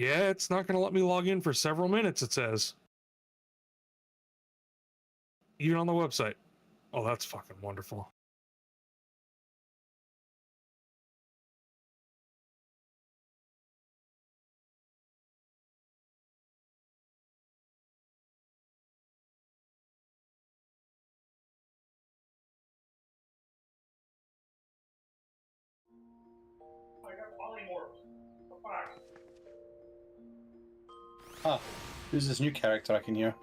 Yeah, it's not going to let me log in for several minutes, it says. Even on the website. Oh, that's fucking wonderful. Huh. Who's this new character I can hear?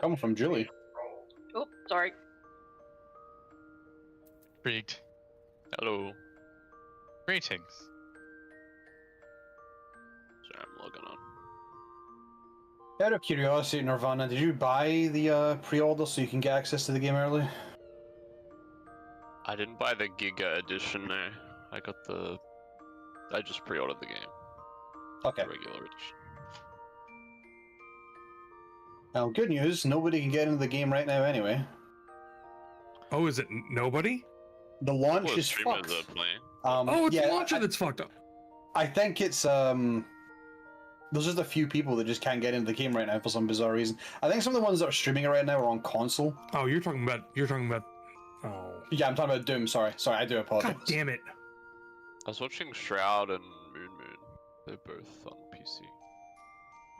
Coming from Julie. Oh, sorry. Intrigued. Hello. Greetings. Sorry, I'm logging on. Out of curiosity, Nirvana, did you buy the pre-order so you can get access to the game early? I didn't buy the Giga edition, no. I just pre-ordered the game. Okay. The regular edition. Now, good news, nobody can get into the game right now anyway. Oh, is it nobody? The launch Well, is streamers fucked. are playing. Oh, it's yeah, the launcher that's fucked up. I think it's there's just a few people that just can't get into the game right now for some bizarre reason. I think some of the ones that are streaming it right now are on console. Oh, you're talking about. Oh. Yeah, I'm talking about Doom. Sorry, I do apologize. God damn it. I was watching Shroud and Moon. They're both on PC.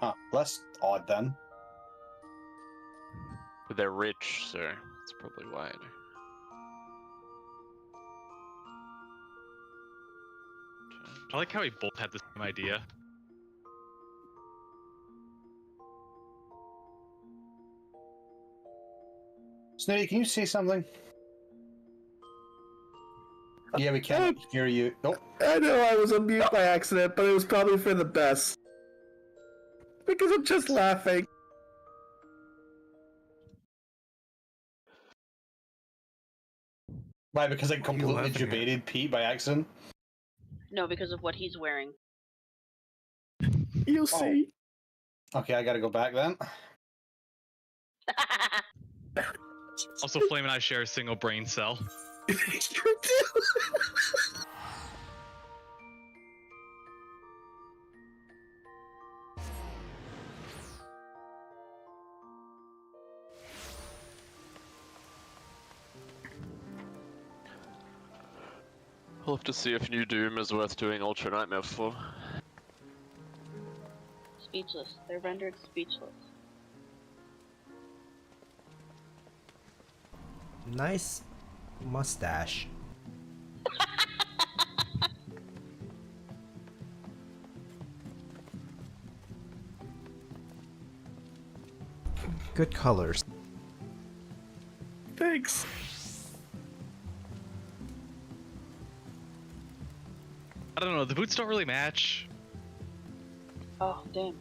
Huh? That's odd then. But they're rich, so that's probably why. I like how we both had the same idea. Snooty, can you say something? Yeah, we can't hear you. Oh. I know I was on mute by accident, but it was probably for the best. Because I'm just laughing. Why? Because I completely debated Pete by accident? No, because of what he's wearing. You'll see. Okay, I gotta go back then. Also, Flame and I share a single brain cell. You do. We'll have to see if New Doom is worth doing Ultra Nightmare for. Speechless. They're rendered speechless. Nice mustache. Good colors. Thanks. I don't know, the boots don't really match. Oh, damn.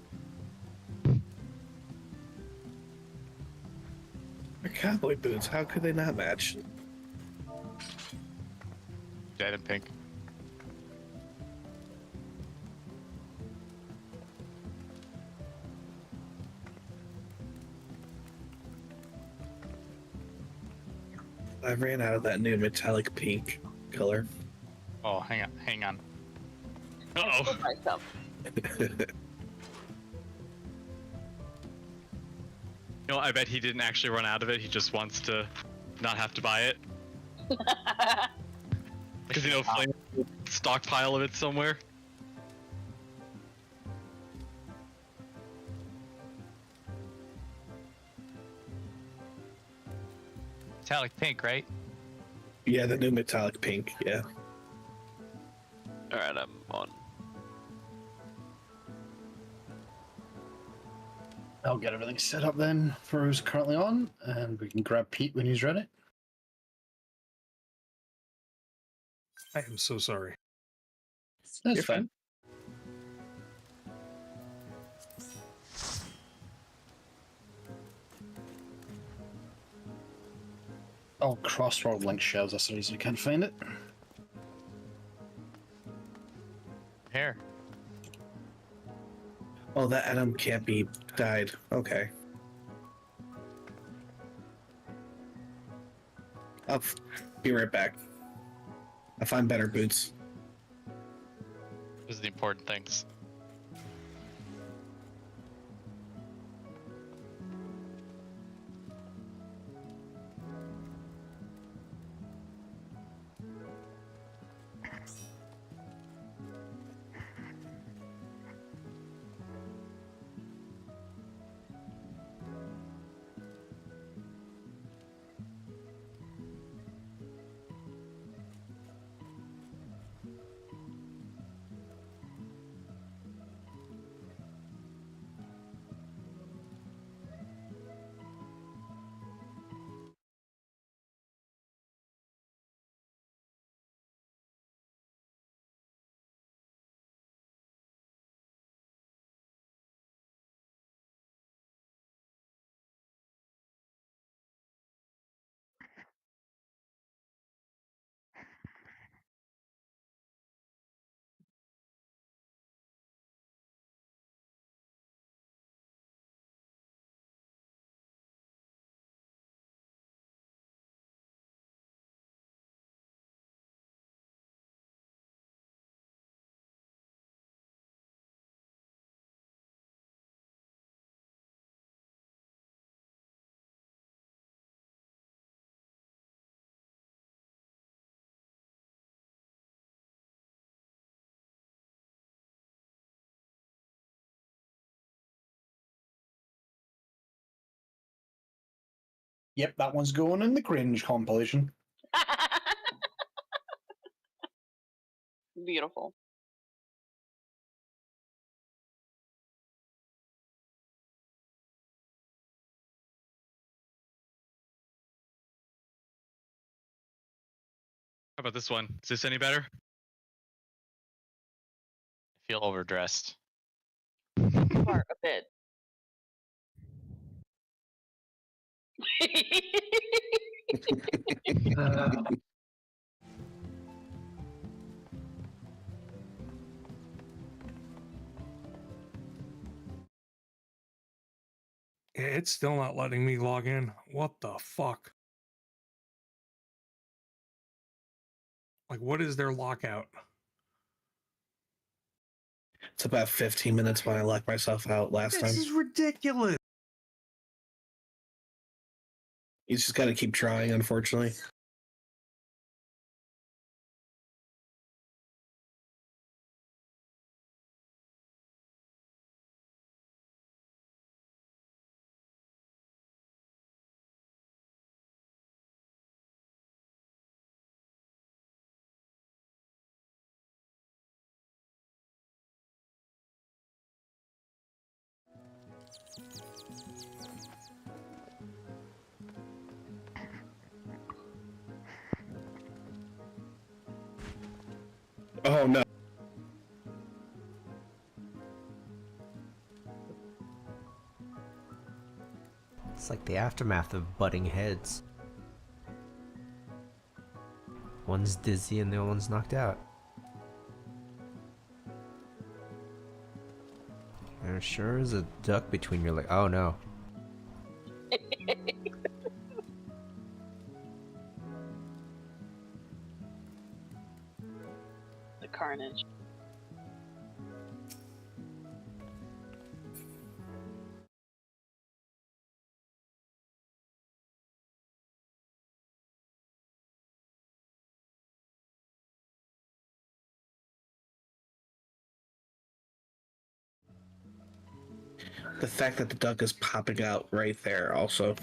They're cowboy boots. How could they not match? Red and pink. I ran out of that new metallic pink color. Oh, hang on. Uh-oh. Myself. You know, I bet he didn't actually run out of it. He just wants to not have to buy it. Because, you know, Flame stockpile of it somewhere. Metallic pink, right? Yeah, the new metallic pink, yeah. Alright, I'm on. I'll get everything set up then for who's currently on, and we can grab Pete when he's ready. I am so sorry. That's You're fine. Oh, Crossroad link shells. That's the reason you can't find it. Here. Oh, that Adam can't be died. Okay. I'll be right back. I'll find better boots. Those are the important things. Yep, that one's going in the cringe compilation. Beautiful. How about this one? Is this any better? I feel overdressed. Part a bit. It's still not letting me log in. What the fuck? Like, what is their lockout? It's about 15 minutes when I locked myself out last time. This is ridiculous. You just got to keep trying, unfortunately. Oh no. It's like the aftermath of butting heads. One's dizzy and the other one's knocked out. There sure is a duck between your legs. Oh no. The carnage. The fact that the duck is popping out right there also.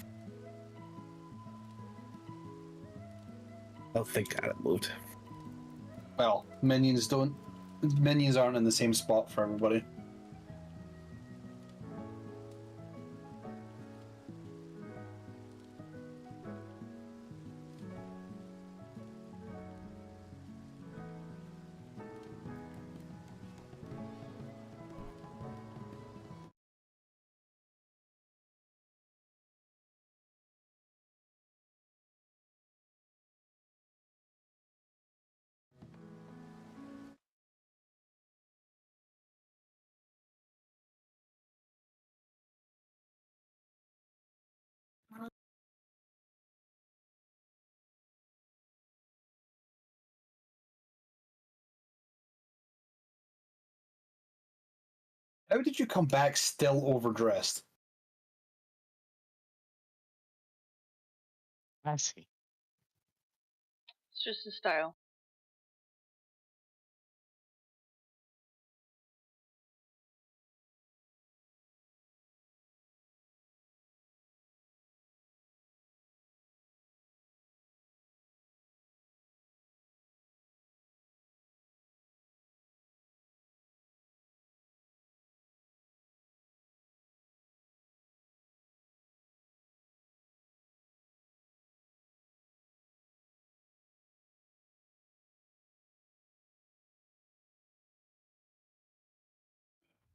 Oh, thank God it moved. Well, minions aren't in the same spot for everybody. How did you come back still overdressed? I see. It's just a style.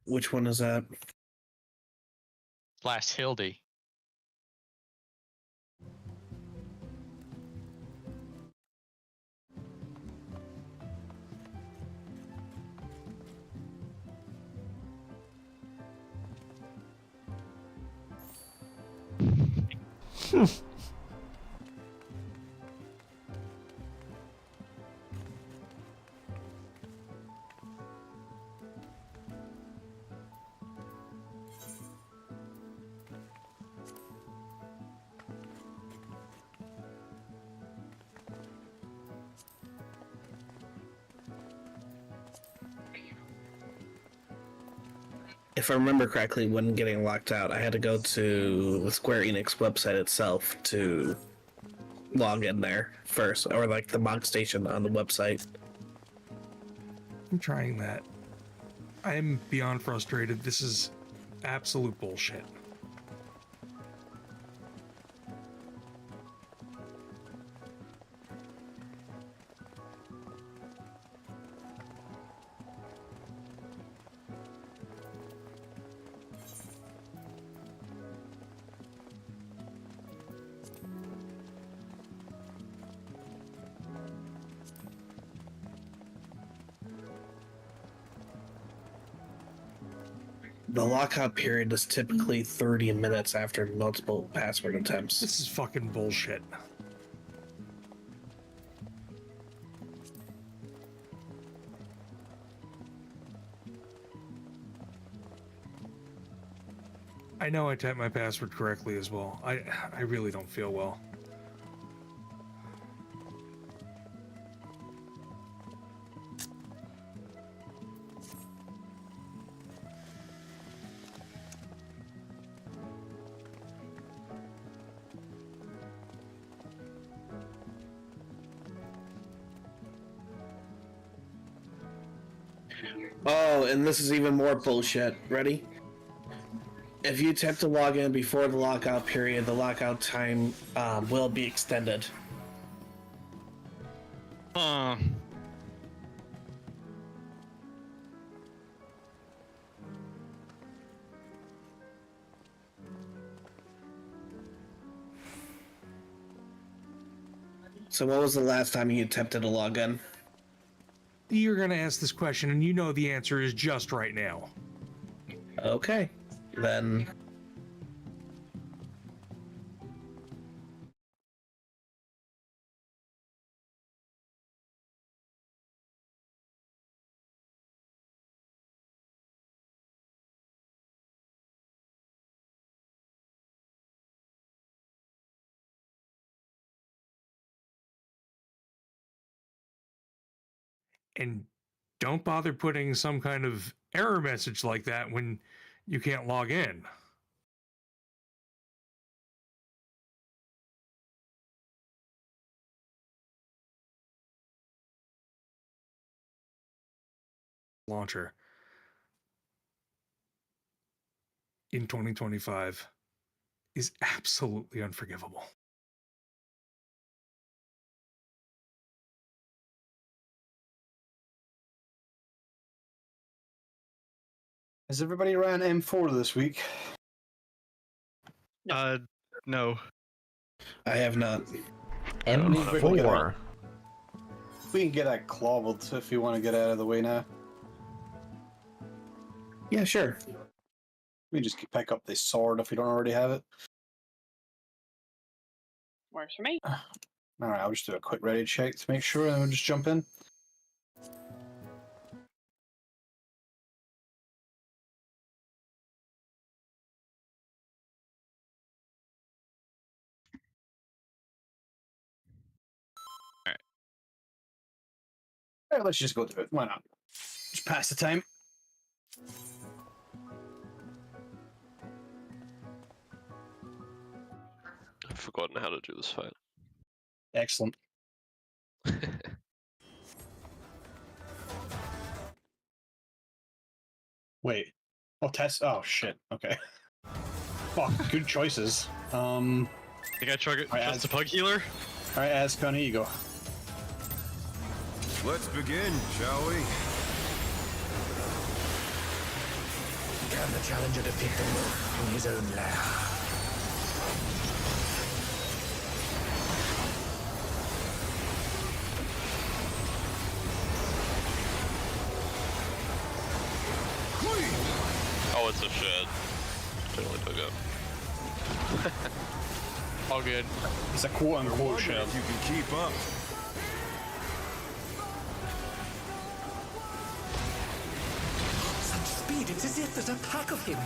Which one is that? / Hildy. If I remember correctly, when getting locked out, I had to go to the Square Enix website itself to log in there first, or like the mod station on the website. I'm trying that. I am beyond frustrated. This is absolute bullshit. The lockout period is typically 30 minutes after multiple password attempts. This is fucking bullshit. I know I typed my password correctly as well. I really don't feel well. Oh, and this is even more bullshit. Ready? If you attempt to log in before the lockout period, the lockout time will be extended. So what was the last time you attempted to log in? You're gonna ask this question and you know the answer is just right now. Okay, then. And don't bother putting some kind of error message like that when you can't log in. Launcher in 2025 is absolutely unforgivable. Has everybody ran M4 this week? No. I have not. M4. We can get that clobbled if you want to get out of the way now. Yeah, sure. We can just pick up this sword if we don't already have it. Works for me. Alright, I'll just do a quick ready check to make sure and we'll just jump in. Alright, let's just go through it. Why not? Just pass the time. I've forgotten how to do this fight. Excellent. Wait. Oh, test. Oh, shit. Okay. Fuck, good choices. Think I trust Alright, the pug healer? Alright, Azcon, here you go. Let's begin, shall we? Can the challenger defeat the wolf in his own lair? Oh, it's a shed. Totally took it. All good. It's a quote-unquote Wonder shell. if you can keep up. Such speed, it's as if there's a pack of him.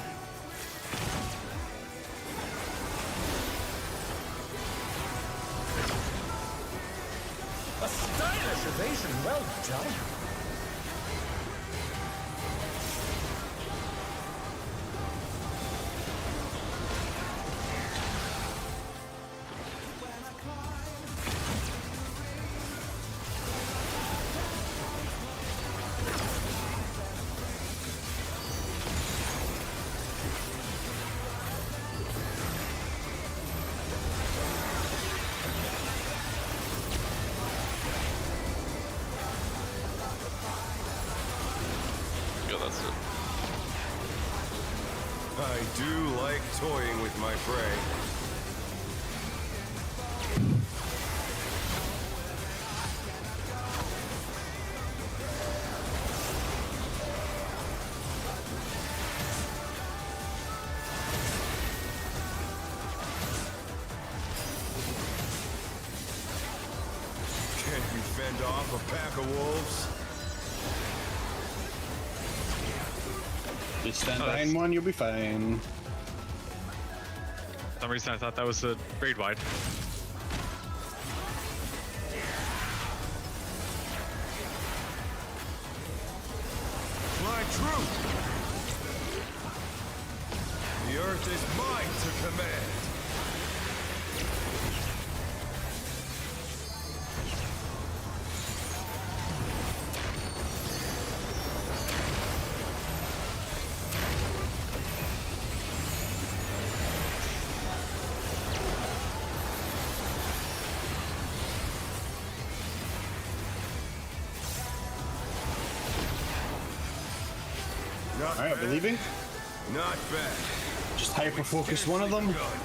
A stylish evasion, well done. Yeah, that's it. I do like toying with my prey. Can't you fend off a pack of wolves? Just stand Oh, behind that's- one, you'll be fine. For some reason I thought that was a raid wide. Fly true! The earth is mine to command. Not Alright, bad. believing. Not bad. Just hyper-focus one of them. Nicely done.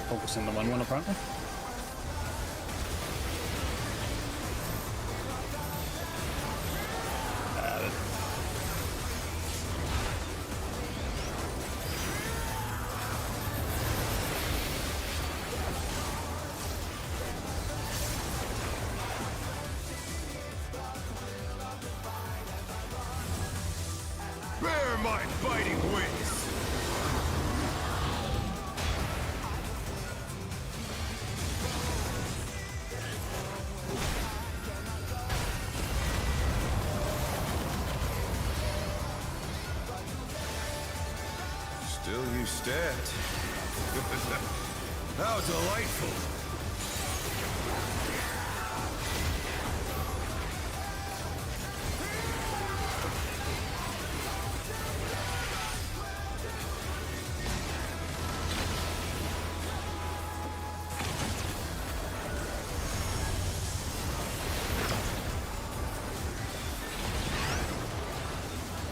Focus on the one apparently. Bear my biting wings! Still you stabbed. How delightful!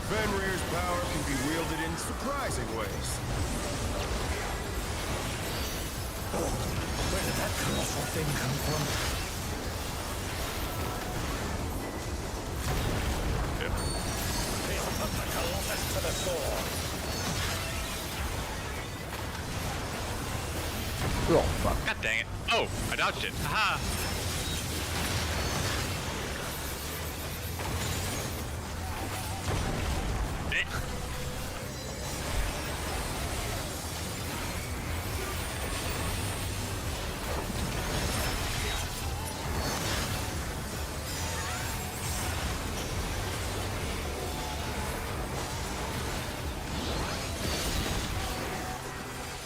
Fenrir's power can be wielded in surprising ways. Where did that colossal thing come from? He'll put the Colossus to the sword. Oh, fuck. God dang it. Oh, I dodged it. Haha. Eh.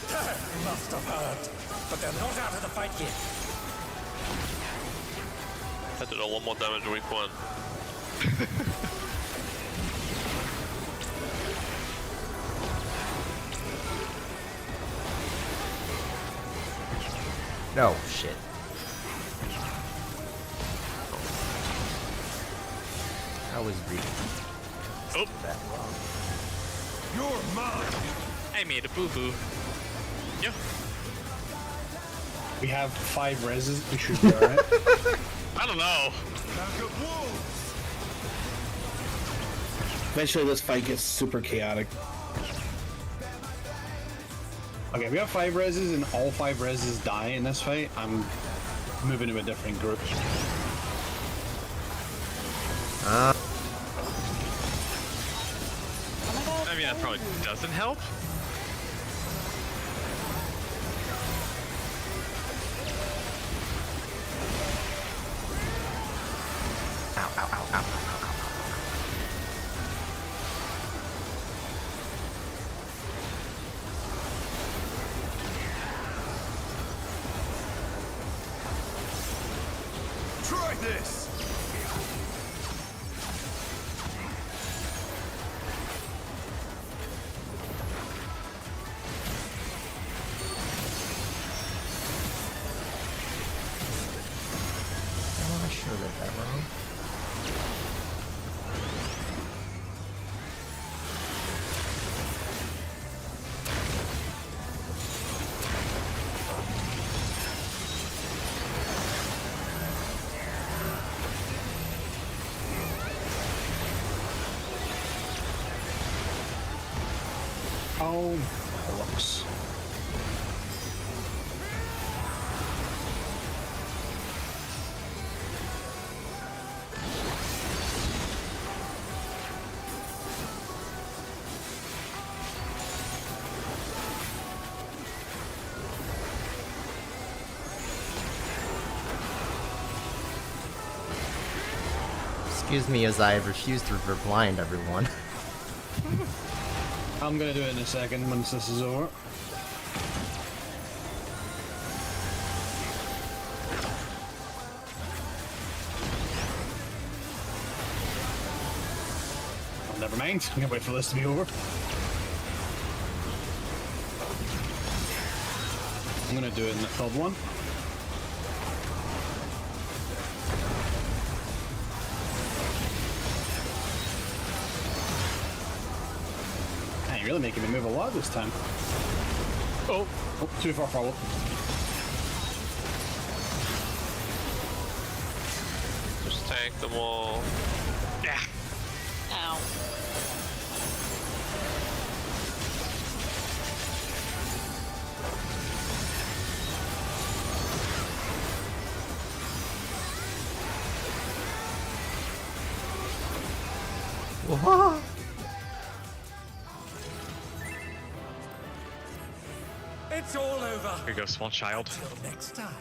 They must have heard, but they're not out of the fight yet. Had to do one more damage week 1. No, shit. I was reading Oh, that wrong. You're mine! I made a boo-boo. Yeah. We have 5 reses. We should be alright. I don't know. Pack of wolves! Eventually, this fight gets super chaotic. Okay, we have 5 reses and all 5 reses die in this fight. I'm moving to a different group. I mean, that probably doesn't help. Ow, ow, ow, ow, ow, ow, ow. Try this! Oh, I sure read that wrong. Oh, bollocks. Excuse me as I refuse to blind everyone. I'm gonna do it in a second once this is over. Oh, never mind. I'm gonna wait for this to be over. I'm gonna do it in the third one. Man, you're really making me move a lot this time. Oh, too far forward. Just tank them all. Yeah. Ow. Whoa. It's all over. Here you go, small child. Till next time.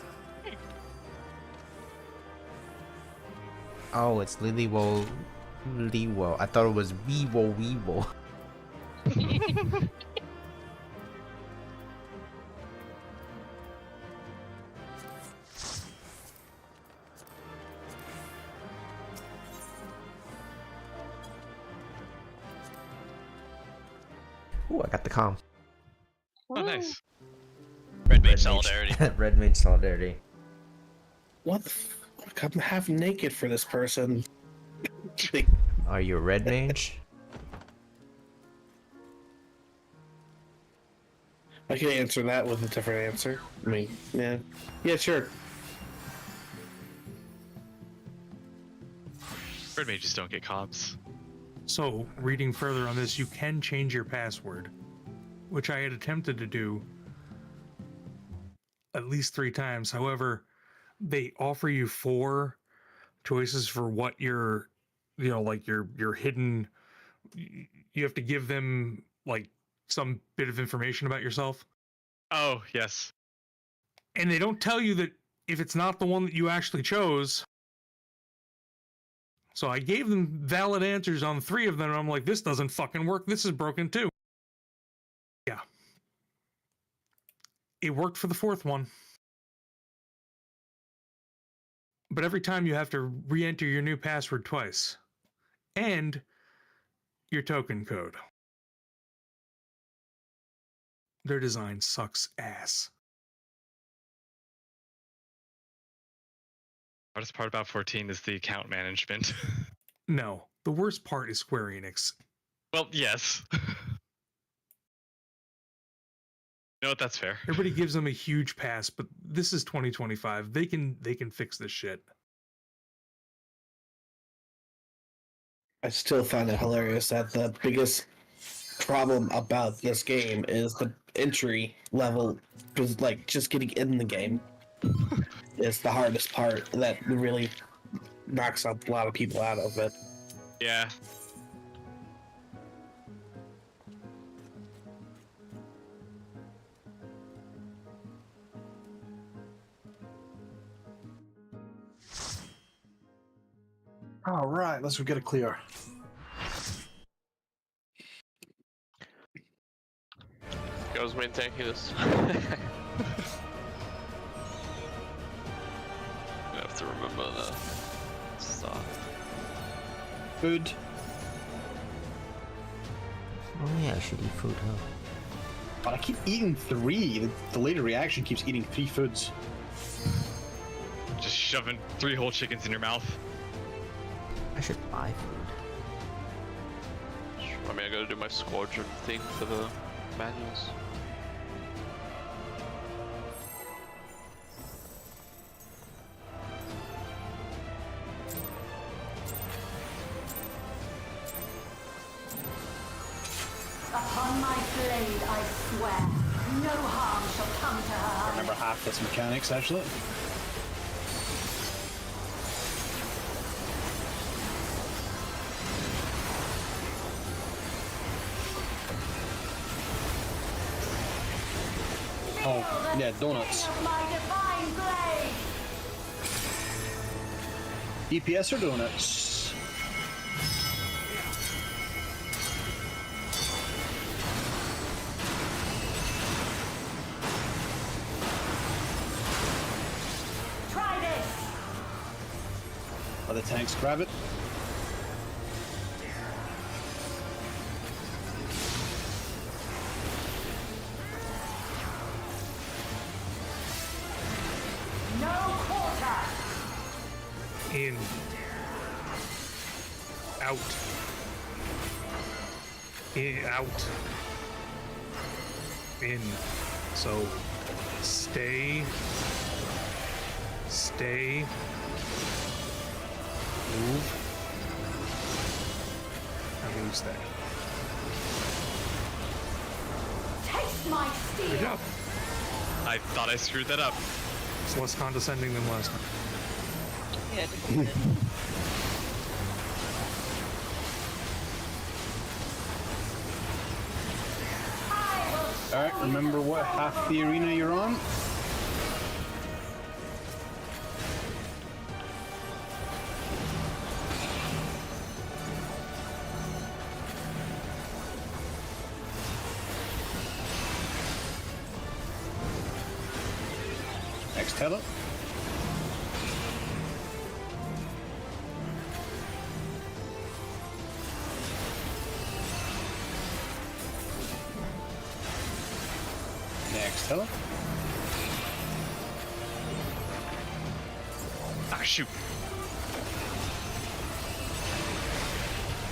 Oh, it's Lilywo. Liwo. I thought it was Weewo Weewo. Ooh, I got the calm. Oh, nice. Red Mage Solidarity. Red Mage Solidarity. What the fuck? I'm half naked for this person. Are you a red mage? I can answer that with a different answer. I mean, yeah. Yeah, sure. Red mages don't get comps. So, reading further on this, you can change your password, which I had attempted to do at least 3 times. However, they offer you 4 choices for what your, like your hidden. You have to give them like some bit of information about yourself, Oh, yes. and they don't tell you that if it's not the one that you actually chose. So I gave them valid answers on 3 of them, and I'm like, this doesn't fucking work. This is broken too. Yeah. It worked for the 4th one. But every time you have to re-enter your new password twice. And your token code. Their design sucks ass. Hardest part about 14 is the account management. No, the worst part is Square Enix. Well, yes. You know what? That's fair. Everybody gives them a huge pass, but this is 2025. They can fix this shit. I still find it hilarious that the biggest problem about this game is the entry level, because like just getting in the game is the hardest part that really knocks a lot of people out of it. Yeah. All right, let's go get it clear. Goes main tanking this. I have to remember the start. Food. Oh yeah, I should eat food, huh? But I keep eating 3. The delayed reaction keeps eating 3 foods. Just shoving 3 whole chickens in your mouth. I should buy food. I mean, I gotta do my squadron thing for the manuals. Upon my blade, I swear, no harm shall come to I her. remember half this mechanics actually. Oh, yeah, donuts. My divine blade. DPS or donuts? Try this. Let the tanks grab it. No quarter. In. Out. In. Out. In. So, stay. Stay. Move. And lose that. Taste my Good steel. job. I thought I screwed that up. It's less condescending than last time. Yeah, Alright, remember what half the arena you're on? Next tether. Next tether. Ah, shoot.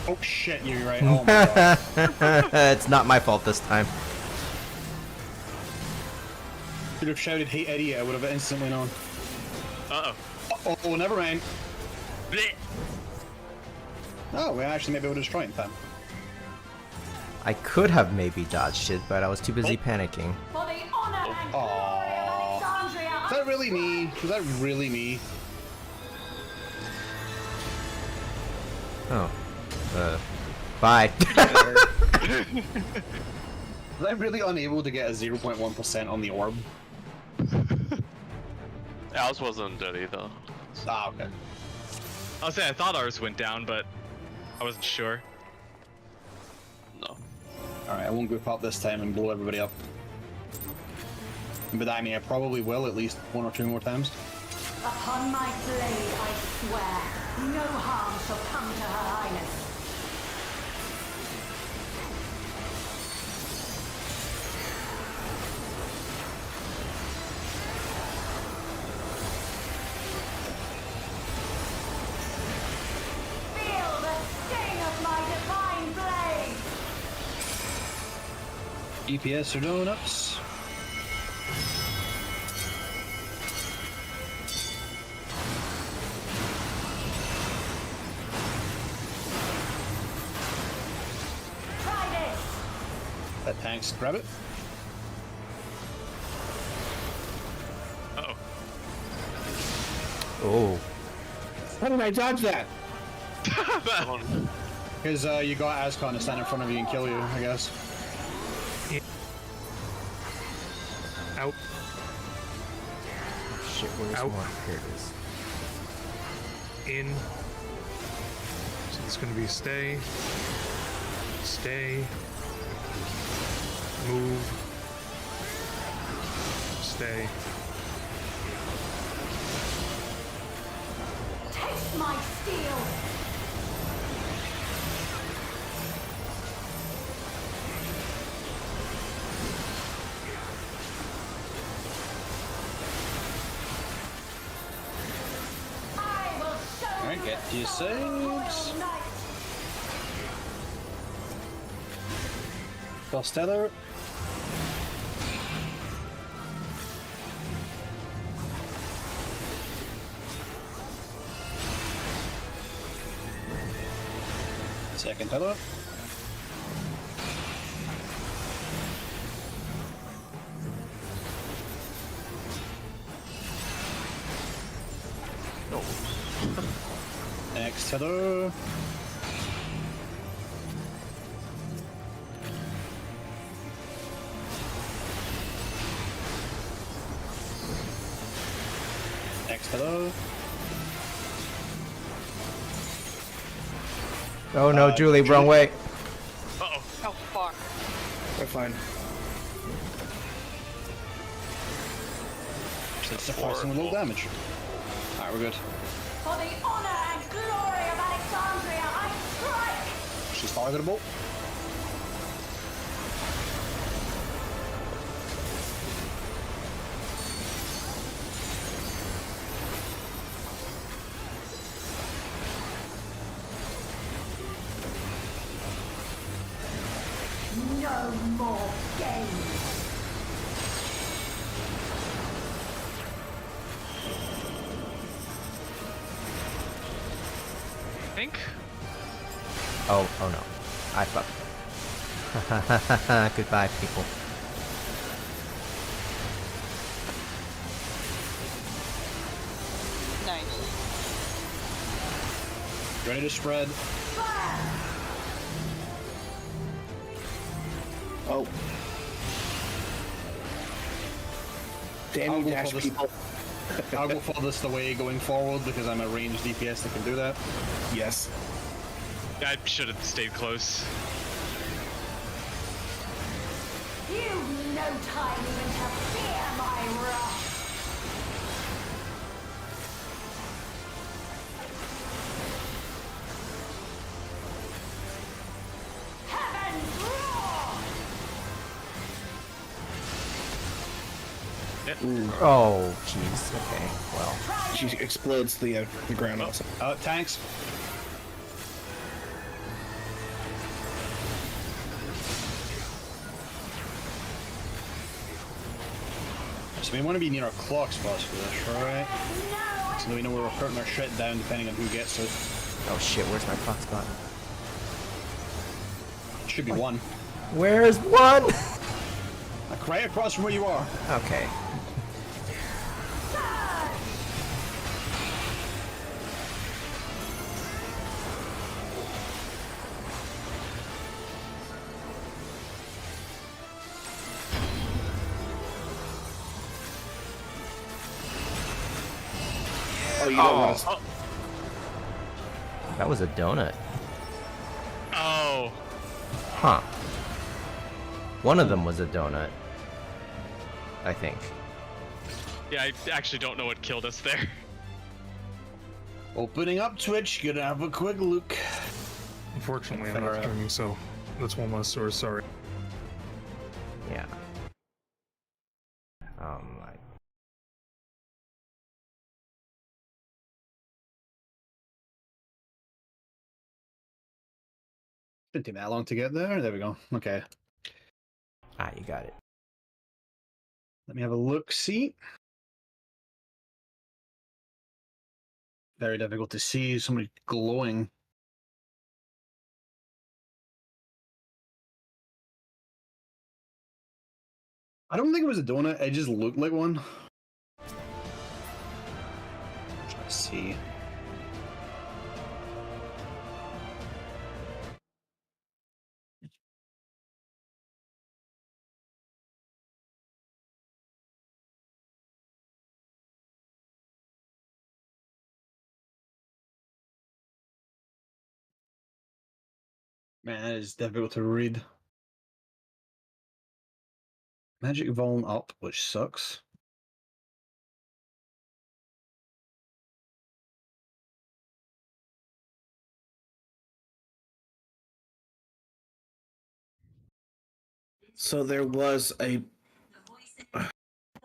Oh shit, you're right. Oh my god. It's not my fault this time. Should have shouted, "Hey Eddie," I would have instantly known. Uh-oh. Oh, never mind. Blech. Oh, well, actually, maybe we'll destroy it in time. I could have maybe dodged it, but I was too busy panicking. For the honor and glory of that really me? Was that really me? Oh. Bye. Was I really unable to get a 0.1% on the orb? Ours wasn't dead either. Ah, okay. I'll say I thought ours went down, but I wasn't sure. No. Alright, I won't goof up this time and blow everybody up. But I mean, I probably will at least 1 or 2 more times. Upon my blade, I swear, no harm shall come to Her Highness. Feel the sting of my divine blade! DPS or donuts? That tanks, grab it. Uh-oh. Oh. How did I dodge that? Because you got Ascon to stand in front of you and kill you, I guess. Out. Shit, where's Out. one? Here it is. In. So it's gonna be stay. Stay. Move. Stay. Taste my steel! I will show Alright, you get to your the saves. royal knight. First tether. Second tether. Next tether. Next tether. Oh no, Julie, wrong way. Uh-oh. Oh fuck. We're fine. It's forcing a little damage. Alright, we're good. For the honor and glory of Alexandria, I strike! She's targetable. No more games! I think. Oh no. I fucked. Goodbye, people. Nice. Ready to spread. Oh. Damn I'll you, go dash for this. people. I'll go furthest away going forward because I'm a ranged DPS that can do that. Yes. I should have stayed close. You've no time even to fear my wrath! Heaven's roar! Oh, jeez. Okay, well. She explodes the ground also. Tanks. So we want to be near our clock spots for this, right? So that we know where we're putting our shit down depending on who gets it. Oh shit, where's my clock spot? Should be one. Where's one? Like right across from where you are. Okay. Oh, you don't want to. Oh. That was a donut. Oh. Huh. One of them was a donut. I think. Yeah, I actually don't know what killed us there. Opening up Twitch, gonna have a quick look. Unfortunately, I'm not streaming, so that's one less source. Sorry. Yeah. Didn't take that long to get there. There we go. Okay. Ah, you got it. Let me have a look. See. Very difficult to see. Somebody glowing. I don't think it was a donut. It just looked like one. Let's see. Man, that is difficult to read. Magic volume up, which sucks. So there was a.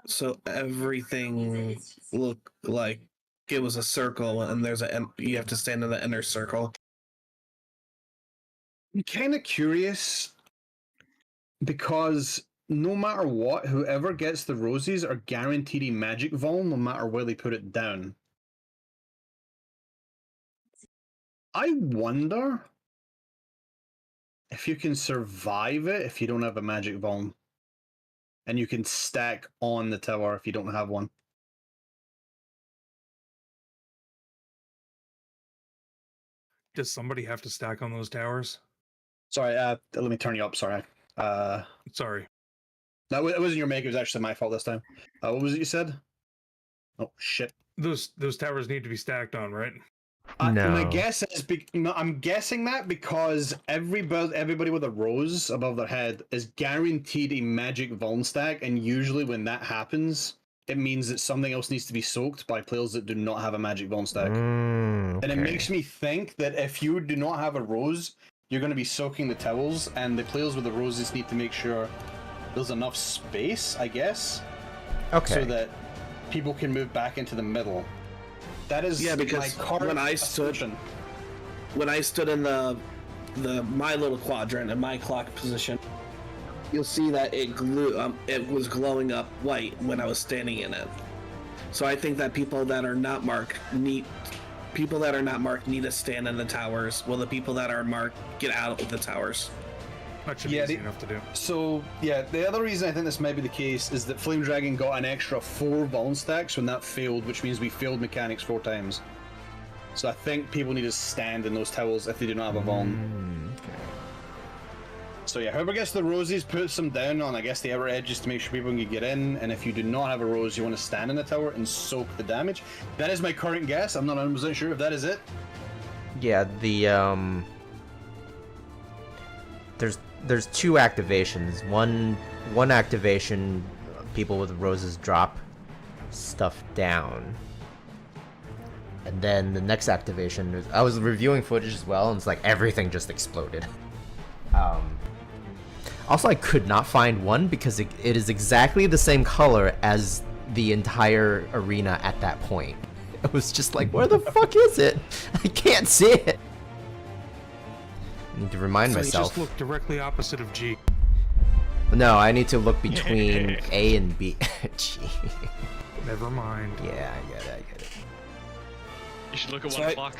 So everything looked like it was a circle, and there's a. You have to stand in the inner circle. I'm kind of curious because no matter what, whoever gets the roses are guaranteed a magic volume no matter where they put it down. I wonder if you can survive it if you don't have a magic volume. And you can stack on the tower if you don't have one. Does somebody have to stack on those towers? Sorry, let me turn you up. Sorry. Sorry. No, it wasn't your make. It was actually my fault this time. What was it you said? Oh shit! Those towers need to be stacked on, right? No. My guess is I'm guessing that because everybody with a rose above their head is guaranteed a magic volume stack, and usually when that happens, it means that something else needs to be soaked by players that do not have a magic volume stack. Okay. And it makes me think that if you do not have a rose, you're going to be soaking the towels, and the players with the roses need to make sure there's enough space, I guess, so that people can move back into the middle. That is because when I stood in the my little quadrant in my clock position, you'll see that it was glowing up white when I was standing in it. So I think that people that are not marked need to stand in the towers, while the people that are marked get out of the towers. That should be easy enough to do. So, yeah, the other reason I think this might be the case is that Flame Dragon got an extra 4 volume stacks when that failed, which means we failed mechanics 4 times. So I think people need to stand in those towers if they do not have a volume. Okay. So yeah, whoever gets the roses puts them down on, I guess, the outer edges to make sure people can get in, and if you do not have a rose, you want to stand in the tower and soak the damage. That is my current guess. I'm not 100% sure if that is it. Yeah, there's 2 activations. One activation, people with roses drop stuff down. And then the next activation, I was reviewing footage as well, and it's like everything just exploded. Also, I could not find one because it is exactly the same color as the entire arena at that point. It was just like, where the fuck is it? I can't see it. I need to remind myself. Just look directly opposite of G. No, I need to look between A and B. G. Never mind. Yeah, I get it. You should look at 1 o'clock.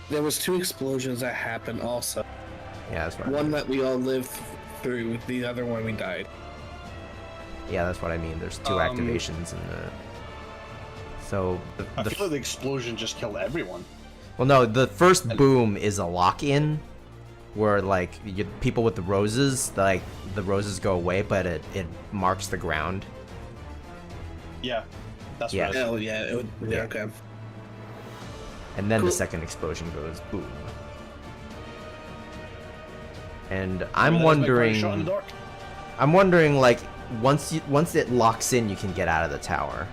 There was 2 explosions that happened also. Yeah, that's right. One that we all lived through, the other one we died. Yeah, that's what I mean. There's 2 activations in the... So... I feel like the explosion just killed everyone. Well, no, the first boom is a lock-in, where, like, people with the roses, like, the roses go away, but it marks the ground. Yeah. That's Yeah. what it is. Oh yeah, it would. Yeah, okay. And then Cool. the second explosion goes boom. And I'm Maybe that's my party shot in the wondering, dark. I'm wondering, like, once it locks in, you can get out of the tower.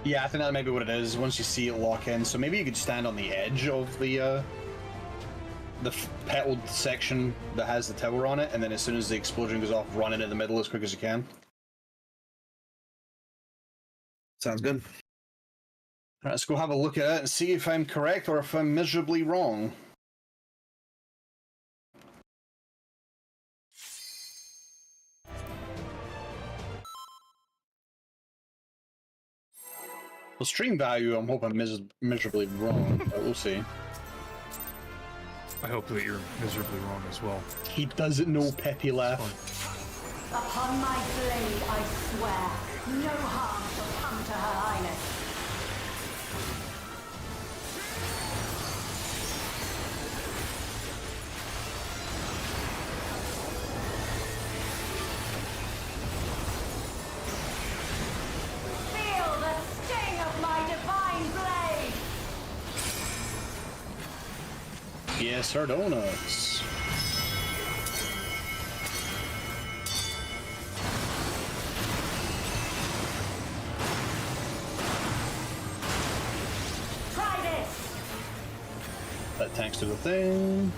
Yeah, I think that may be what it is. Once you see it lock in, so maybe you could stand on the edge of the petaled section that has the tower on it, and then as soon as the explosion goes off, run into the middle as quick as you can. Sounds good. Alright, let's go have a look at it and see if I'm correct or if I'm miserably wrong. Well, stream value, I'm hoping miserably wrong, but we'll see. I hope that you're miserably wrong as well. He doesn't know Peppy laugh. Upon my blade, I swear, no harm shall come to Her Highness. Feel the sting of my divine blade! Yes, her donuts. Try this! That tanks to the thing.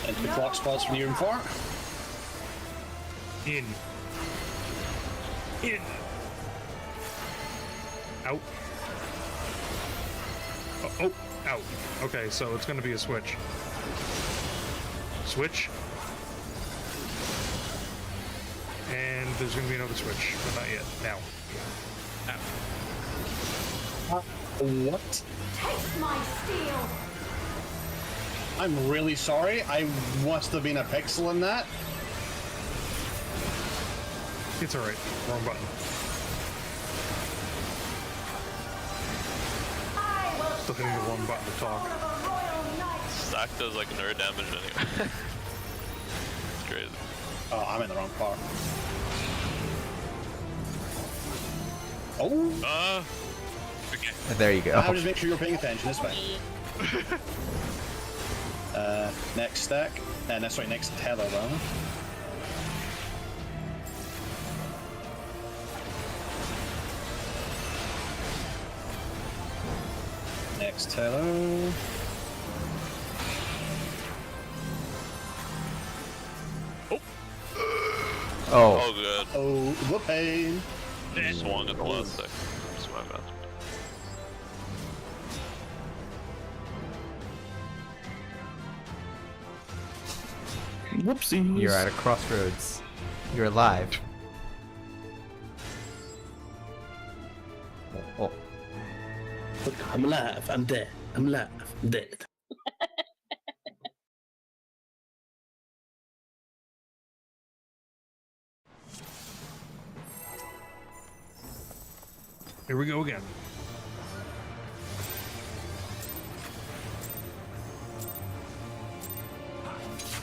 And the clock spots from near and far. In. Out. Oh, out. Okay, so it's gonna be a switch. Switch. And there's gonna be another switch, but not yet. Now. What? Taste my steel! I'm really sorry. I must have been a pixel in that. It's alright. Wrong button. I will Still hitting the wrong button to talk. of a royal knight! Stack does like no damage anyway. It's crazy. Oh, I'm in the wrong part. Oh, Okay. There you go. I'll just make sure you're paying attention. It's fine. Next stack. That's right, next tether, rather. Next tether. Oh, Oh, good. Oh, whoopee. Swung at the last second. That's my bad. Whoopsies. you're at a crossroads. You're alive. Oh, Look, I'm alive. I'm dead. I'm alive. I'm dead. Here we go again.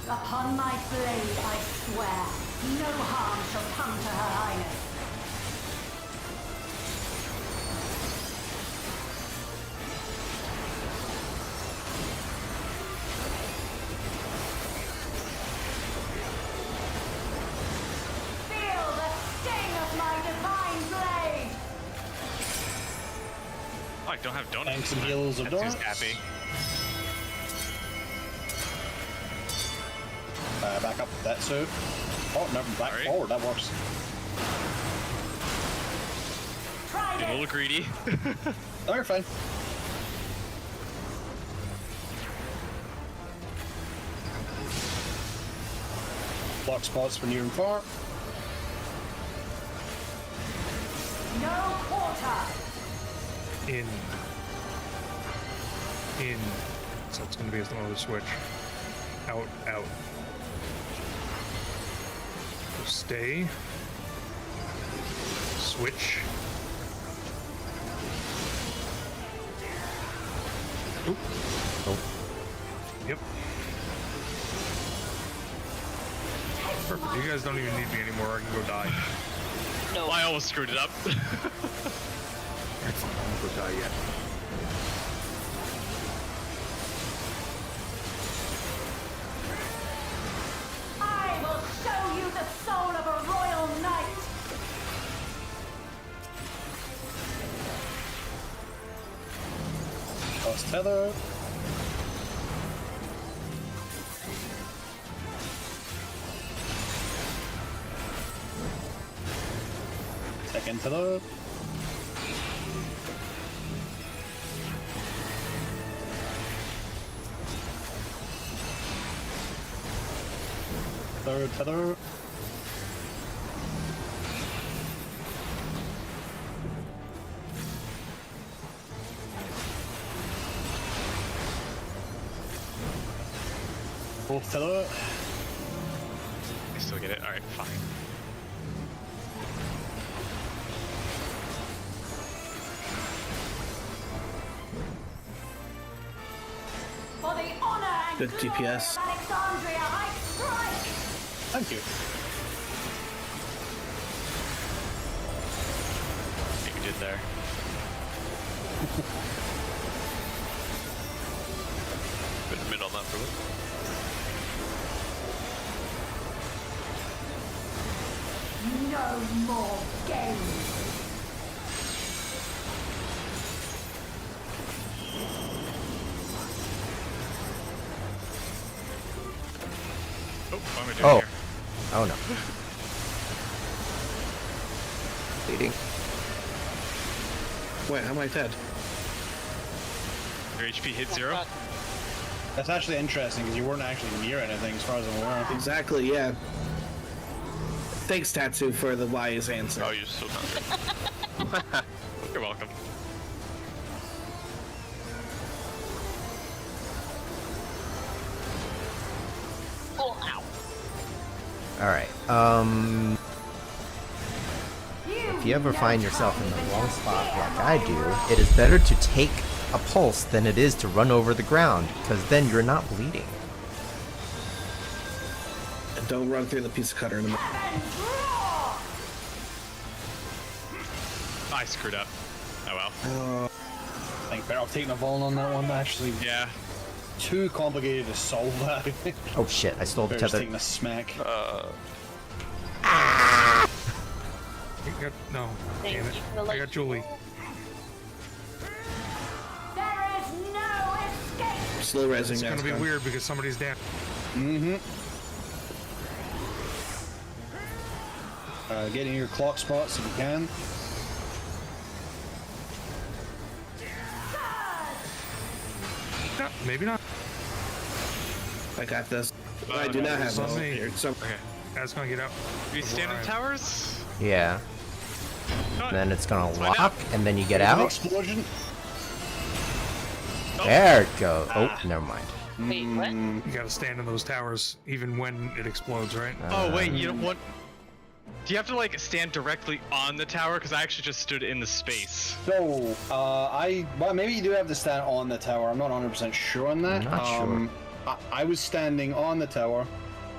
Upon my blade, I swear, no harm shall come to Her Highness. Feel the sting of my divine blade! Oh, I don't have donuts. Thanks and heals of That's who's donuts. happy. Back up that suit. Oh, no, back Sorry. forward. That works. Try Getting a little this! greedy. Oh, you're fine. Block spots for near and far. No quarter! In. So it's gonna be another switch. Out. So stay. Switch. Oop. Yep. Perfect. You guys don't even need me anymore. I can go die. No, I almost screwed it up. That's fine. I won't go die yet. I will show you the soul of a royal knight. Cross tether. Second tether. Third tether. Fourth tether. I still get it. All right, fine. For the honor and Good glory DPS. of Alexandria, I strike. Thank you. What you did there. Been mid on that for a bit. No more games. Oh, what am I doing Oh. here? Oh no. Bleeding. Wait, how am I dead? Your HP hit 0? That's actually interesting because you weren't actually near anything as far as I'm aware. Exactly, yeah. Thanks, Tatsu, for the wise answer. Oh, you're still not there. You're welcome. Oh, ow. Alright, if you ever find yourself in the wrong spot like I do, it is better to take a pulse than it is to run over the ground, because then you're not bleeding. And don't run through the piece of cutter in the middle. I screwed up. Oh well. I think better off taking a Vuln on that one, actually. Yeah. Too complicated to solve that, I think. Oh shit, I stole the Better just tether. taking a smack. You got, no. Thank Damn you it. for the I got Julie. There is no escape. Slow resing. It's gonna be weird because somebody's down. Mm-hmm. Get in your clock spots if you can. No, maybe not. I got this. I do not have Let's this see. here. So Okay. That's gonna get out. Do you stand in the towers? Yeah. No, And then it's gonna find lock, and then you get out. Explosion. There it goes. Oh, never mind. Wait, what? You gotta stand in those towers even when it explodes, right? Oh wait, you don't want. Do you have to like stand directly on the tower? Because I actually just stood in the space. So, well, maybe you do have to stand on the tower. I'm not 100% sure on that. I'm not sure. I was standing on the tower.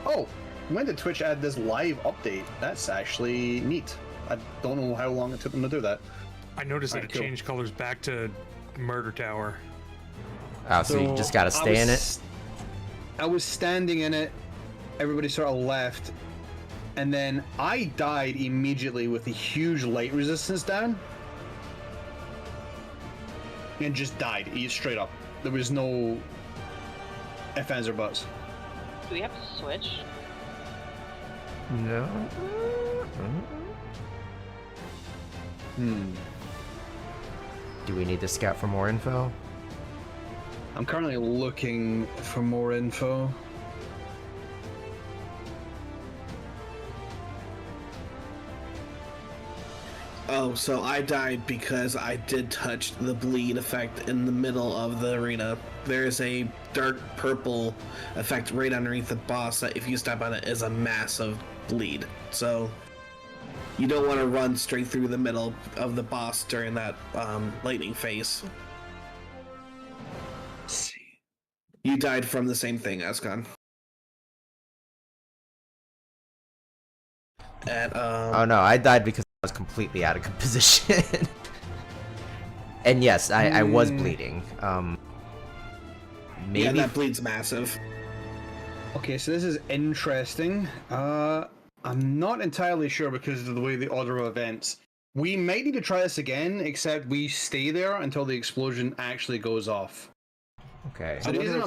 Oh, when did Twitch add this live update? That's actually neat. I don't know how long it took them to do that. I noticed that Alright, it cool. changed colors back to Murder Tower. Oh, so you just gotta stay in it? I was standing in it. Everybody sort of left. And then I died immediately with a huge light resistance down. And just died, straight up. There was no ifs, ands, or buts. Do we have to switch? No. Do we need to scout for more info? I'm currently looking for more info. Oh, so I died because I did touch the bleed effect in the middle of the arena. There is a dark purple effect right underneath the boss that if you step on it is a massive bleed. So you don't want to run straight through the middle of the boss during that lightning phase. Let's see. You died from the same thing, Ascon. And, Oh no, I died because I was completely out of position. And yes, I was bleeding. Maybe yeah, that bleed's massive. Okay, so this is interesting. I'm not entirely sure because of the way the order of events. We might need to try this again, except we stay there until the explosion actually goes off. Okay. So the reason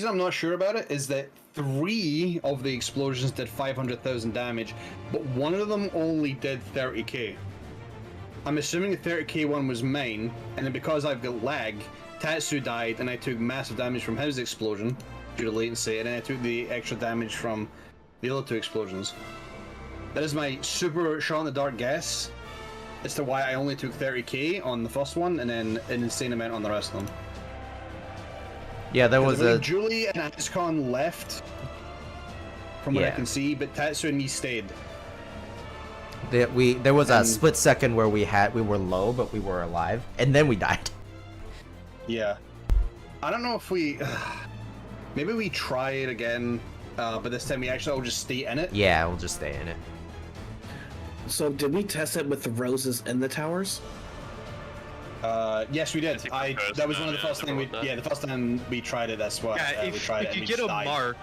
I'm not sure about it is that 3 of the explosions did 500,000 damage, but one of them only did 30k. I'm assuming the 30k one was mine, and then because I've got lag, Tatsu died and I took massive damage from his explosion due to latency, and then I took the extra damage from the other 2 explosions. That is my super shot in the dark guess as to why I only took 30k on the first one and then an insane amount on the rest of them. Yeah, there was a... Julie and Ascon left, from what I can see, but Tatsu and me stayed. There was a split second where we were low, but we were alive, and then we died. Yeah. I don't know if we... maybe we try it again, but this time we actually will just stay in it. Yeah, we'll just stay in it. So did we test it with the roses in the towers? Yes, we did. That was one of the first things the first time we tried it, that's why we tried it. If you get a mark,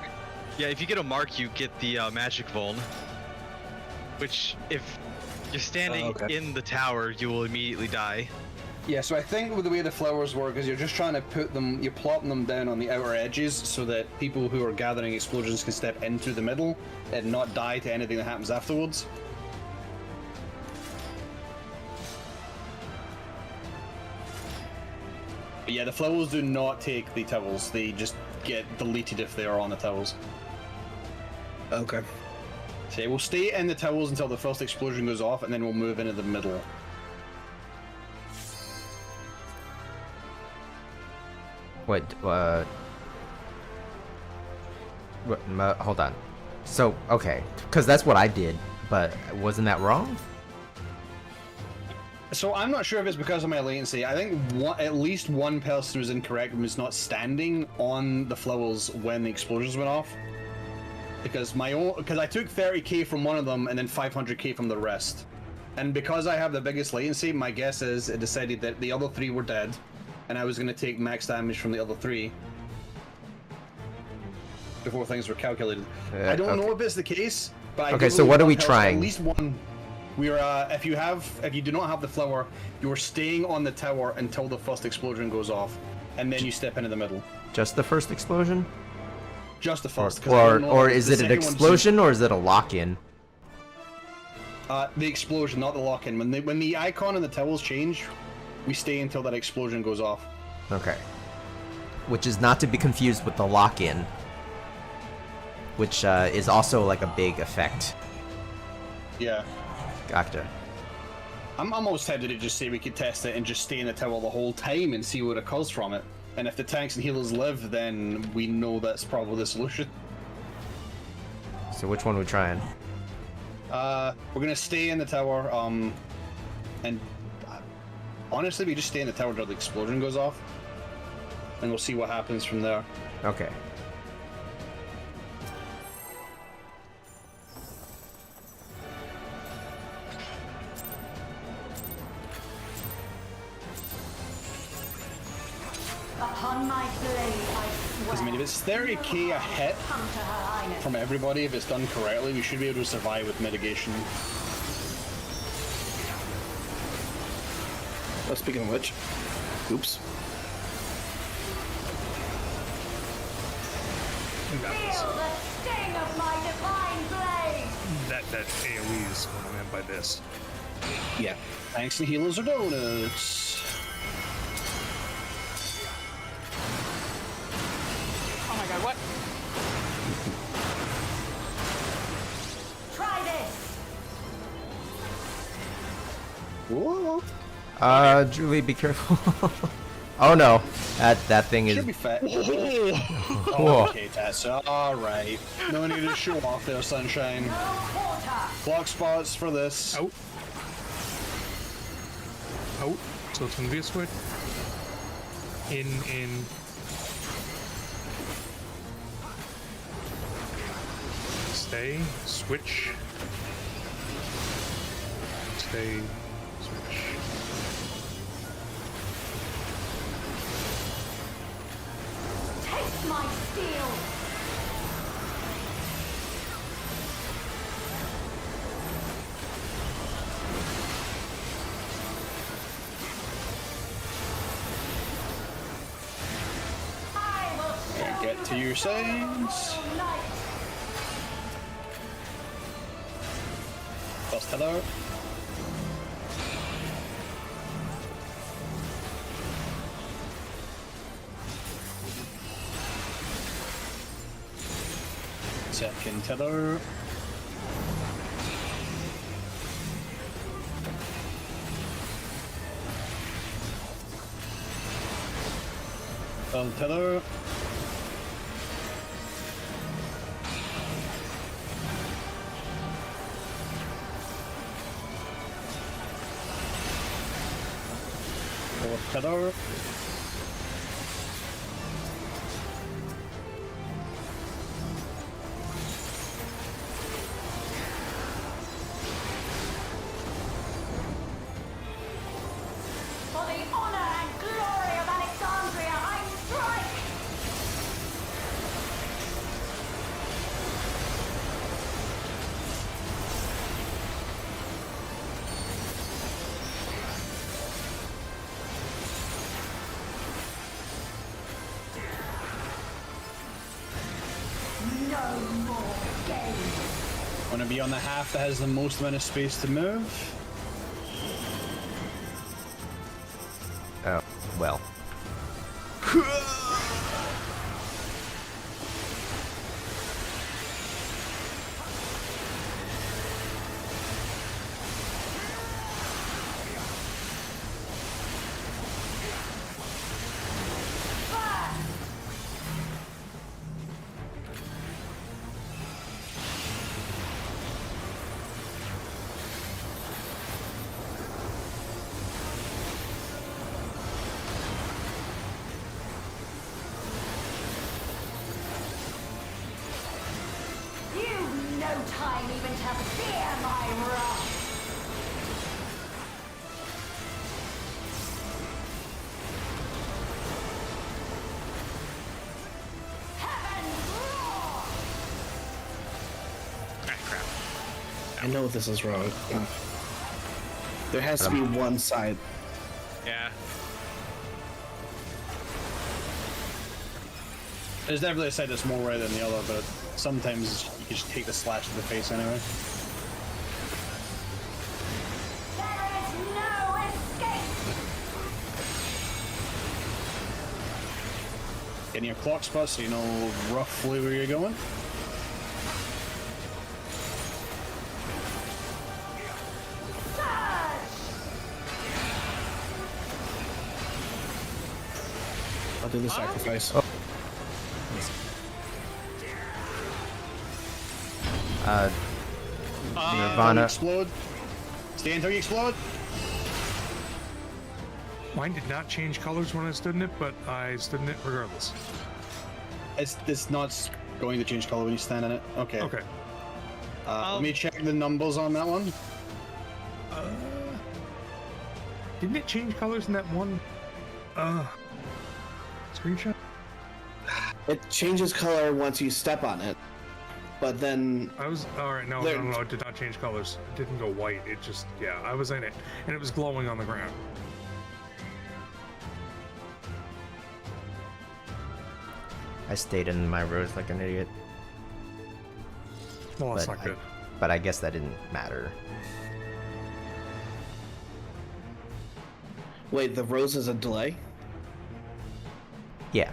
if you get a mark, you get the magic vuln. Which, if you're standing in the tower, you will immediately die. Yeah, so I think with the way the flowers work is you're just trying to put them, you're plopping them down on the outer edges so that people who are gathering explosions can step in through the middle and not die to anything that happens afterwards. But yeah, the flowers do not take the towels, they just get deleted if they are on the towels. Okay. So we'll stay in the towels until the first explosion goes off, and then we'll move into the middle. Wait, hold on. So, okay, because that's what I did, but wasn't that wrong? So I'm not sure if it's because of my latency. I think at least one person was incorrect and was not standing on the flowers when the explosions went off. Because I took 30k from one of them and then 500k from the rest. And because I have the biggest latency, my guess is it decided that the other 3 were dead, and I was going to take max damage from the other 3 before things were calculated. I don't know if it's the case, but okay, so what are we trying? At least one. We're if you do not have the flower, you're staying on the tower until the first explosion goes off, and then you step into the middle. Just the first explosion? Just the first. Or is it an explosion or is it a lock-in? The explosion, not the lock-in. When the icon and the towels change, we stay until that explosion goes off. Okay. Which is not to be confused with the lock-in, which is also like a big effect. Yeah. Gotcha. I'm almost tempted to just say we could test it and just stay in the tower the whole time and see what occurs from it. And if the tanks and healers live, then we know that's probably the solution. So which one are we trying? We're gonna stay in the tower, and honestly, we just stay in the tower until the explosion goes off, and we'll see what happens from there. Okay. Upon my blade, I swear. I mean, if it's 30k a hit from everybody, if it's done correctly, we should be able to survive with mitigation. Well, speaking of which, oops. Feel the sting of my divine blade! That AoE is what I meant by this. Yeah. Thanks to healers or donuts. Oh my god, what? Try this! Whoa. Julie, be careful. Oh no, that thing is. Should be fat. Whoa. Okay, Tess. Alright. No need to show off there, sunshine. Block spots for this. Out. Out. So it's gonna be a switch. In. Stay. Switch. Stay. Switch. Taste my steel! Get to your saves. First hello. Second tether. Third tether. Fourth tether. For the honor and glory of Alexandria, I strike! No more games. Want to be on the half that has the most amount of space to move? Oh, well. You've no time even to fear my wrath. Heaven's roar! Ah, crap. I know this is wrong. There has to be one side. Yeah. There's definitely a side that's more right than the other, but sometimes you can just take the slash to the face anyway. There is no escape! Getting your clock spot so you know roughly where you're going. I'll do the sacrifice. Oh. Nirvana. Explode. Stay until you explode. Mine did not change colors when I stood in it, but I stood in it regardless. It's not going to change color when you stand in it. Okay. Okay. Let me check the numbers on that one. Didn't it change colors in that one screenshot? It changes color once you step on it, but then I was alright. No, it did not change colors. It didn't go white. It just I was in it, and it was glowing on the ground. I stayed in my rose like an idiot. Well, that's not good. But I guess that didn't matter. wait, the rose is a delay? Yeah.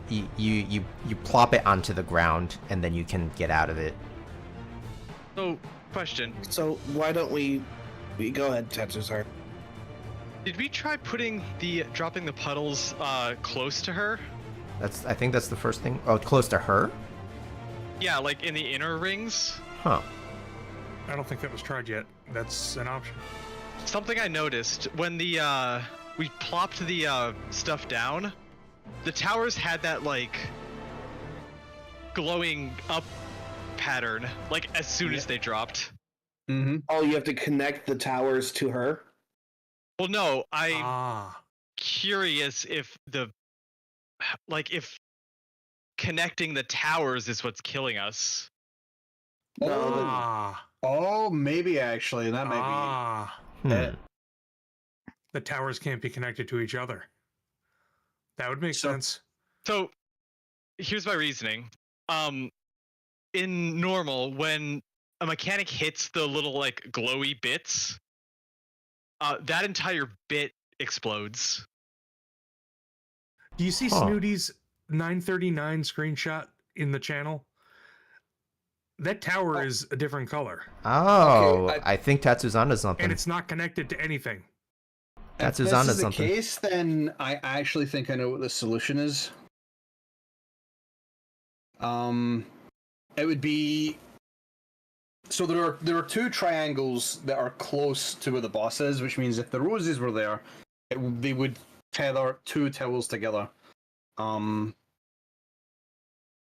You plop it onto the ground and then you can get out of it. So, question. So why don't we go ahead, Tetsu, sorry. Did we try dropping the puddles close to her? I think that's the first thing. Oh, close to her? Yeah, like in the inner rings. Huh. I don't think that was tried yet. That's an option. Something I noticed when we plopped the stuff down, the towers had that like glowing up pattern, like as soon as they dropped. Mm-hmm. Oh, you have to connect the towers to her? Well, no, I'm curious if if connecting the towers is what's killing us. Oh, maybe actually, that might be it. The towers can't be connected to each other. That would make sense. So, here's my reasoning. In normal, when a mechanic hits the little like glowy bits, that entire bit explodes. Do you see Snooty's 939 screenshot in the channel? That tower is a different color. Oh, okay, I think Tatsu's onto something. And it's not connected to anything. Tatsu's onto something. If this is the case, then I actually think I know what the solution is. It would be... So there are two triangles that are close to where the boss is, which means if the roses were there, they would tether two towers together.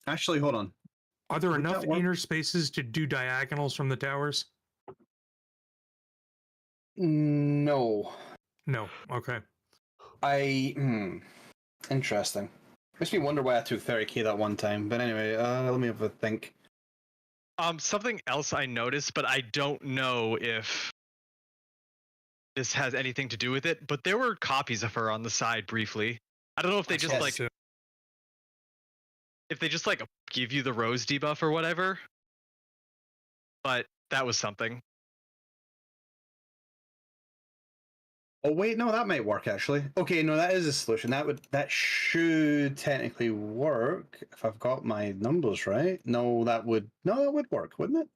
Actually, hold on. Are there enough inner spaces to do diagonals from the towers? No. No. Okay. Interesting. Makes me wonder why I took 30k that one time. But anyway, let me have a think. Something else I noticed, but I don't know if this has anything to do with it, but there were copies of her on the side briefly. I don't know if they just give you the rose debuff or whatever, but that was something. Oh wait, no, that might work actually. Okay, no, that is a solution. That should technically work if I've got my numbers right. No, that would work, wouldn't it?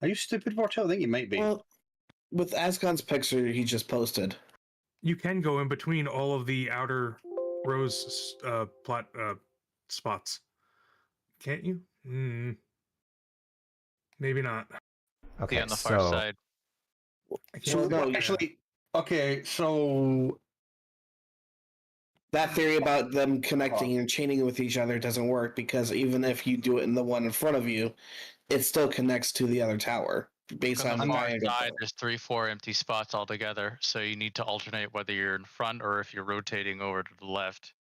Are you stupid, Vortel? I think you might be. Well, with Ascon's picture he just posted, you can go in between all of the outer rose spots, can't you? Maybe not. Okay, on the far side. Okay, so that theory about them connecting and chaining with each other doesn't work, because even if you do it in the one in front of you, it still connects to the other tower based on the far side. There's 3-4 empty spots altogether, so you need to alternate whether you're in front or if you're rotating over to the left.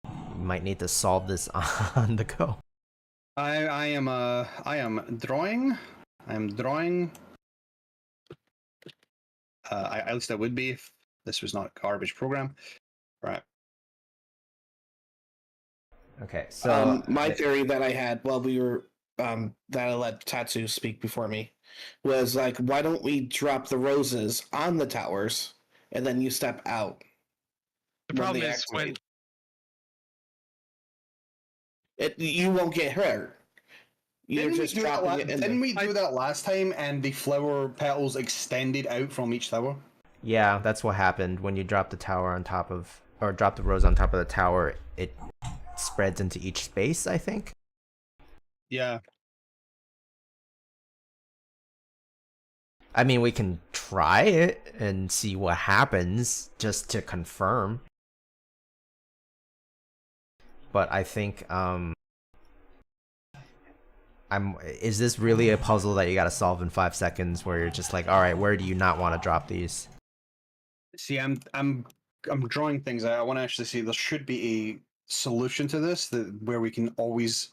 You might need to solve this on the go. I am drawing. At least I would be if this was not a garbage program. Right. Okay, so my theory that I had while we were that I let Tatsu speak before me was like, why don't we drop the roses on the towers and then you step out? The problem is when you won't get hurt. You're just dropping it in. Didn't we do that last time and the flower petals extended out from each tower? Yeah, that's what happened when you drop the tower on top of, or drop the rose on top of the tower. It spreads into each space, I think. Yeah. I mean, we can try it and see what happens just to confirm. But I think is this really a puzzle that you got to solve in 5 seconds where you're just like, all right, where do you not want to drop these? See, I'm drawing things out. I want to actually see there should be a solution to this where we can always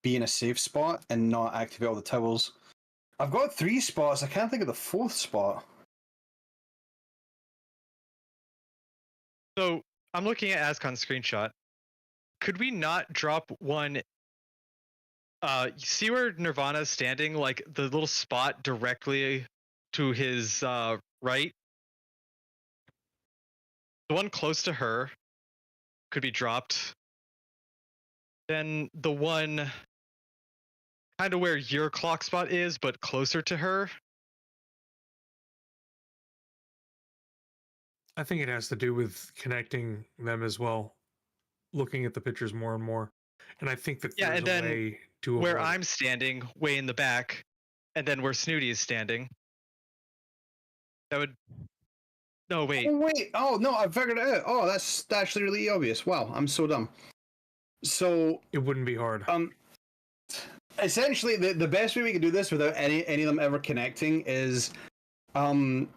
be in a safe spot and not activate all the towers. I've got 3 spots. I can't think of the 4th spot. So I'm looking at Ascon's screenshot. Could we not drop one? You see where Nirvana is standing, like the little spot directly to his right? The one close to her could be dropped. Then the one kind of where your clock spot is, but closer to her. I think it has to do with connecting them as well. Looking at the pictures more and more. And I think that there's a way to avoid where I'm standing, way in the back, and then where Snooty is standing. That would... No, wait. Oh, wait. Oh, no, I figured it out. Oh, that's actually really obvious. Wow, I'm so dumb. So... It wouldn't be hard. essentially, the best way we can do this without any of them ever connecting is, so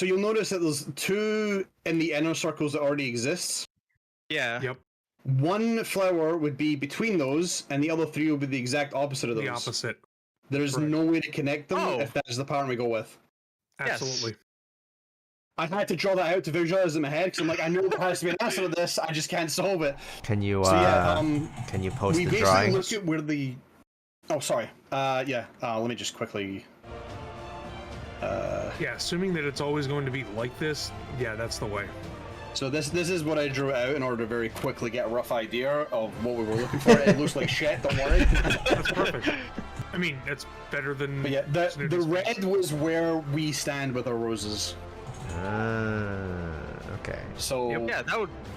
you'll notice that there's 2 in the inner circles that already exists. Yeah. Yep. 1 flower would be between those, and the other 3 will be the exact opposite of those. The opposite. There's Correct. no way to connect them Oh. if that's the pattern we go with. Absolutely. I had to draw that out to visualize in my head because I'm like, I know there has to be an answer to this. I just can't solve it. Can you So yeah, can you post we the basically drawings? look at where the. Oh, sorry. Yeah. Let me just quickly. Yeah, assuming that it's always going to be like this, yeah, that's the way. So this is what I drew out in order to very quickly get a rough idea of what we were looking for. It looks like shit. Don't worry. That's perfect. I mean, that's better than. But yeah, the Snooty's red face. was where we stand with our roses. Okay. So Yeah,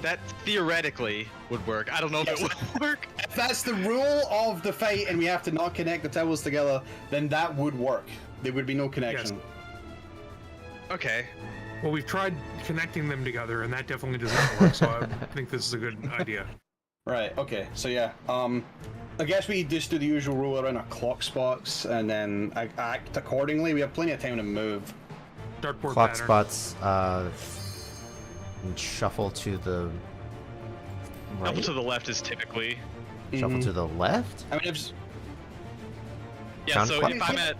that theoretically would work. I don't know if it would work. if that's the rule of the fight, and we have to not connect the towels together, then that would work. There would be no connection. Okay. Well, we've tried connecting them together, and that definitely does not work. So I think this is a good idea. Right. Okay. So yeah. I guess we just do the usual rule around our clock spots, and then act accordingly. We have plenty of time to move. Dartboard Clock pattern. spots. And shuffle to the right. Up to the left is typically. Shuffle to the left. I mean, if Yeah. So Counterclock?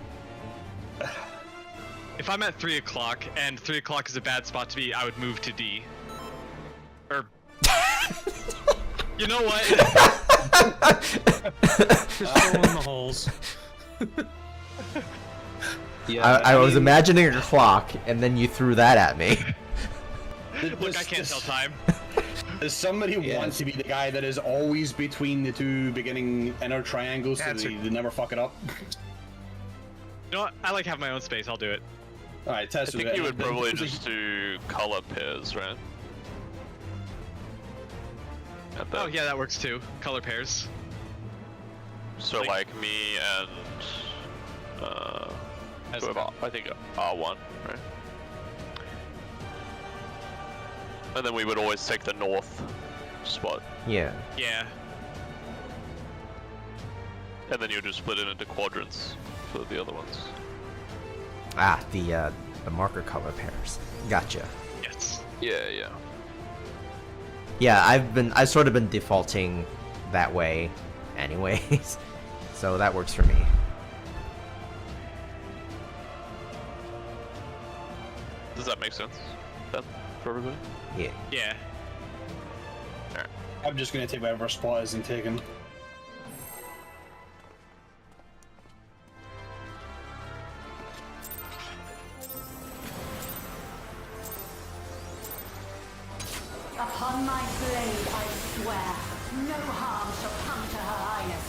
if I'm at 3 o'clock and 3 o'clock is a bad spot to be, I would move to D. Or. You know what? Just fill in the holes. yeah, I was imagining a clock, and then you threw that at me. Look, I can't tell time. Does somebody want to be the guy that is always between the 2 beginning inner triangles so they never fuck it up? You know what? I like having my own space. I'll do it. All right, test. I think you would probably just do color pairs, right? Oh yeah, that works too. Color pairs. So like me and whoever, I think R1, right? And then we would always take the north spot. Yeah. Yeah. And then you just split it into quadrants for the other ones. Ah, the marker color pairs. Gotcha. Yes. Yeah, yeah. Yeah, I've sort of been defaulting that way anyways. So that works for me. Does that make sense then for everybody? Yeah. Yeah. Alright. I'm just gonna take whatever spot isn't taken. Upon my blade I swear, no harm shall come to Her Highness.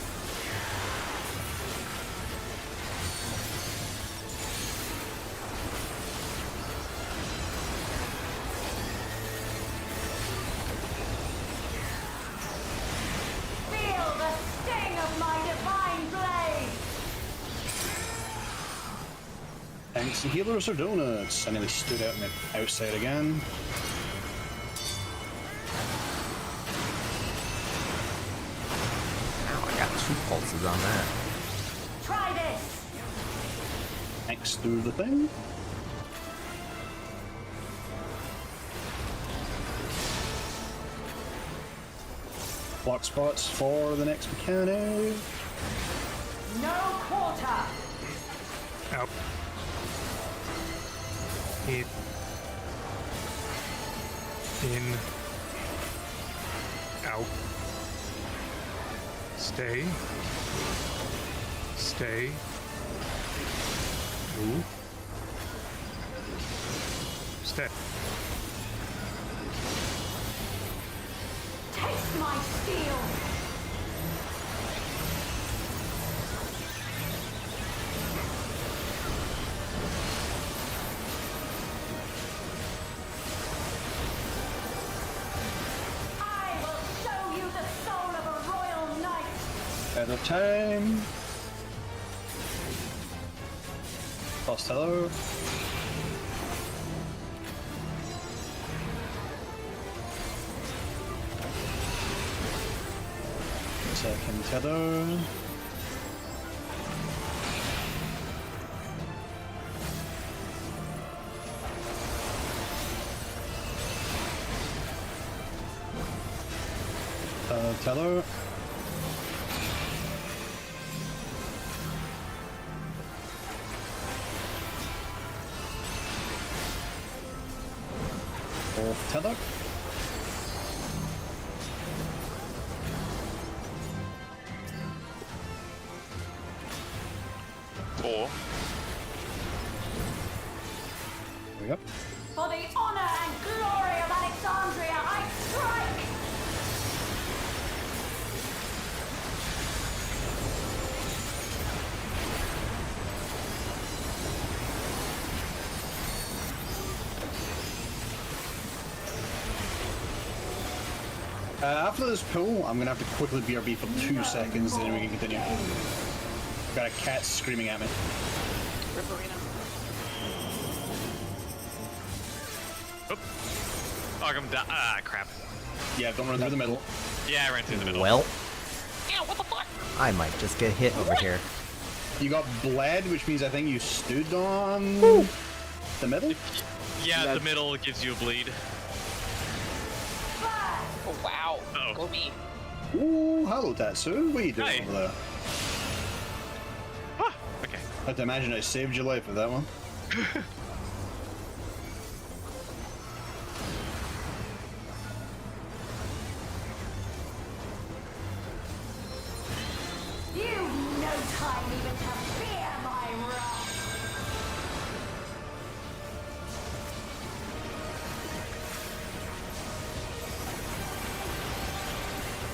Feel the sting of my divine blade! Thanks to healers or donuts. I nearly stood out on the outside again. Ow, I got 2 pulses on that. Try this! Thanks to the thing. Block spots for the next mechanic. No quarter! Out. In. Out. Stay. Stay. Move. Stay. Taste my steel! I will show you the soul of a royal knight! Out of time. Lost hello. Second tether. Tether. Off tether. Four. There we go. For the honor and glory of Alexandria, I strike! After this pull, I'm gonna have to quickly BRB for 2 seconds, and then we can continue. Got a cat screaming at me. Ripperino. Oh, I'm crap. Yeah, don't run through the middle. Yeah, I ran through the middle. Well, Ow, what the fuck? I might just get hit over here. You got bled, which means I think you stood on the middle. Yeah, the middle gives you a bleed. Oh, wow. Uh-oh. Go me. Ooh, hello Tatsu. What are you doing Hi. over there? Ah, okay. I have to imagine I saved your life with that one. You've no time even to fear my wrath!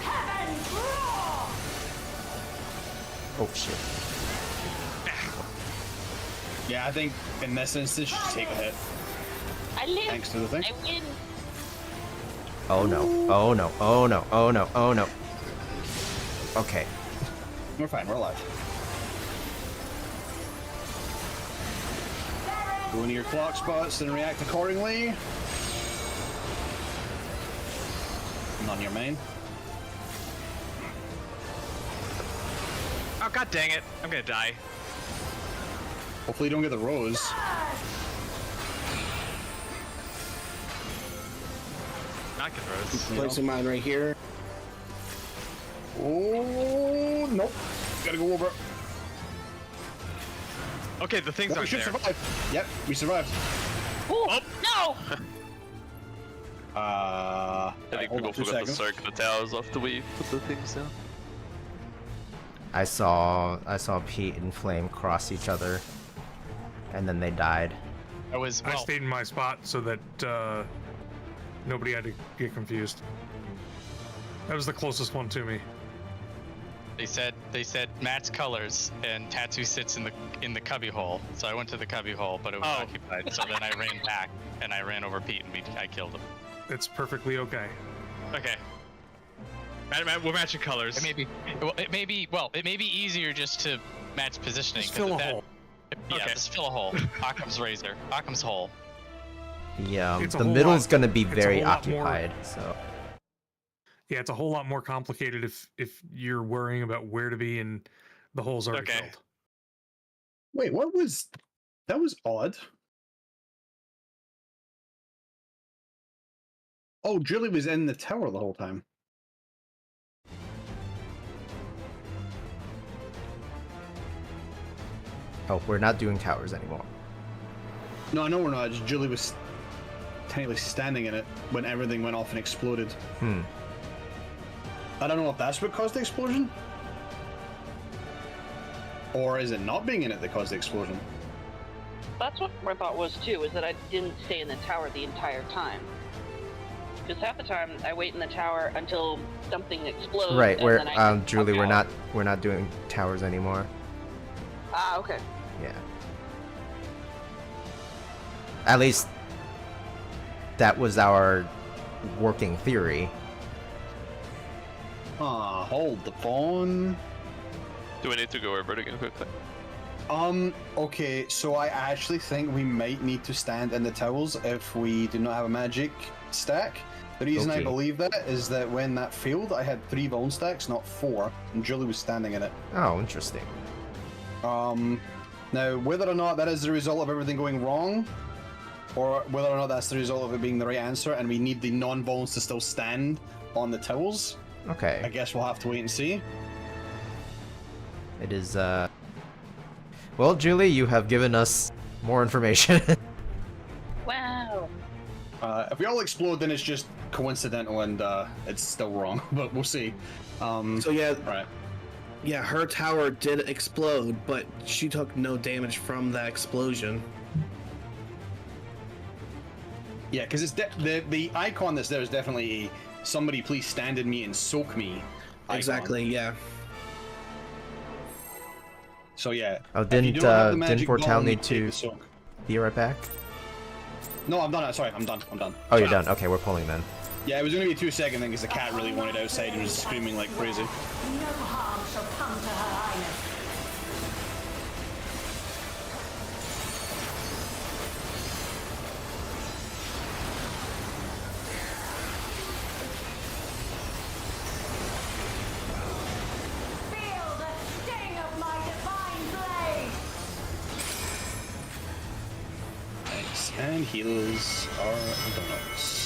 Heaven's roar! Oh shit. Yeah, I think in this instance, you just take a hit. I live. Thanks to the thing. I win. Oh no. Oh no. Oh no. Oh no. Oh no. Okay. We're fine, we're alive. Go into your clock spots and react accordingly. And on your main. Oh, god dang it. I'm gonna die. Hopefully you don't get the rose. Not get rose. Placing mine right here. Oh, nope. Gotta go over. Okay, the things We aren't should there. survive. Yep, we survived. Oh, no! I think hold people on 2 forgot to seconds. soak the towers after we put the things down. I saw Pete and Flame cross each other, and then they died. I was I stayed in my spot so that nobody had to get confused. That was the closest one to me. They said Matt's colors and Tattoo sits in the cubby hole. So I went to the cubby hole, but it was occupied. So then I ran back and I ran over Pete and I killed him. It's perfectly okay. Okay. We're matching colors. It may be easier just to match positioning. Just fill a that, hole. Yeah, Okay. just fill a hole. Occam's razor. Occam's hole. Yeah, It's a the whole middle's lot- gonna be it's a very whole lot more- occupied, so. Yeah, it's a whole lot more complicated if you're worrying about where to be and the hole's already Okay. filled. Wait, what was... That was odd. Oh, Julie was in the tower the whole time. Oh, we're not doing towers anymore. No, I know we're not. Just Julie was technically standing in it when everything went off and exploded. I don't know if that's what caused the explosion. Or is it not being in it that caused the explosion? That's what my thought was too, is that I didn't stay in the tower the entire time. Because half the time I wait in the tower until something explodes. Right, and we're then I can Julie, pop we're out. not doing towers anymore. Ah, okay. Yeah. At least that was our working theory. Hold the phone. Do we need to go over it again quickly? Okay, so I actually think we might need to stand in the towels if we do not have a magic stack. The reason I Okay. believe that is that when that failed, I had 3 bone stacks, not 4, and Julie was standing in it. Oh, interesting. Now, whether or not that is the result of everything going wrong, or whether or not that's the result of it being the right answer, and we need the non-bones to still stand on the towels, Okay. I guess we'll have to wait and see. It is, Well, Julie, you have given us more information. Wow. If we all explode, then it's just coincidental and it's still wrong, but we'll see. So yeah, right. Yeah, her tower did explode, but she took no damage from that explosion. Yeah, because it's the icon that's there is definitely somebody please stand in me and soak me. Icon. Exactly. Yeah. So yeah. Oh, didn't Foretell need to be right back? No, I'm done. Sorry, I'm done. Oh, you're done. Okay, we're pulling then. Yeah, it was gonna be a 2-second thing because the cat really wanted outside and was screaming like crazy. No harm shall come to her highness. Feel the sting of my divine blade. Thanks. And healers are donuts.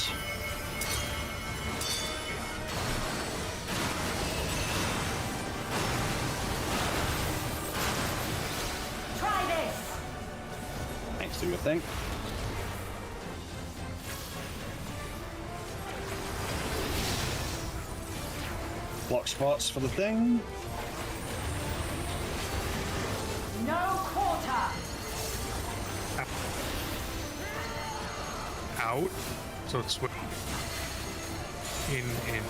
Do your thing. Block spots for the thing. No quarter. Out. So it's in.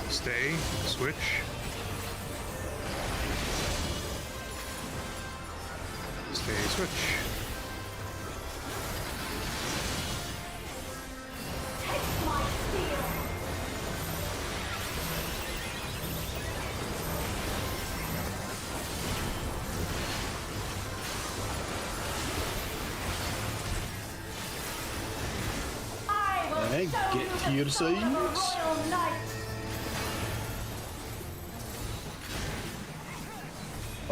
Stay. Switch. Stay, switch. Take my steel. I will Okay, get to your sides.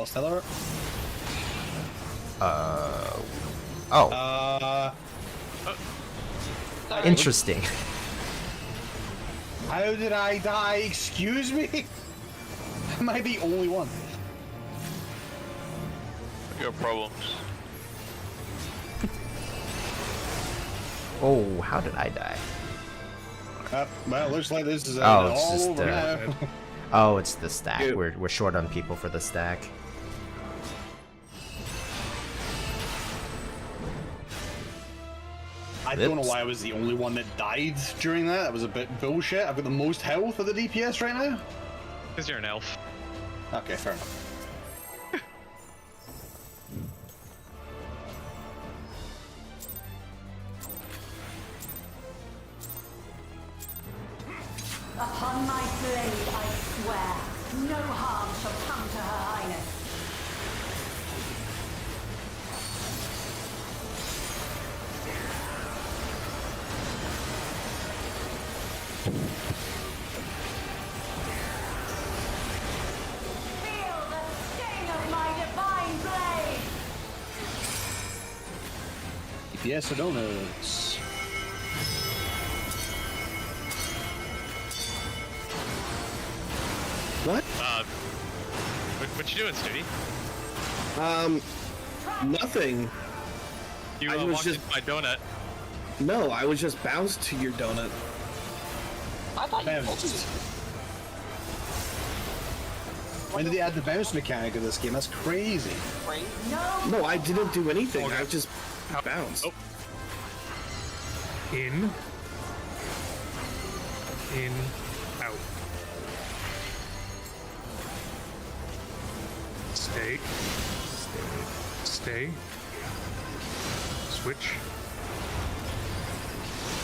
Stellar. Interesting. How did I die? Excuse me? Am I the only one? You have problems. Oh, how did I die? Well, it looks like this is it's all just, over now. Oh, it's the stack. We're short on people for the stack. I don't know why I was the only one that died during that. That was a bit bullshit. I've got the most health of the DPS right now. Because you're an elf. Okay, fair enough. Upon my blade, I swear, no harm shall come to her highness. Feel the sting of my divine blade. DPS or donuts? What? What you doing, Stevie? Nothing. You I was walked just into my donut. No, I was just bounced to your donut. I thought you When did they add the bounce mechanic in this game? That's crazy. No, I didn't do anything. Okay. I just bounced. Oh. In, out. Stay. Stay. Switch.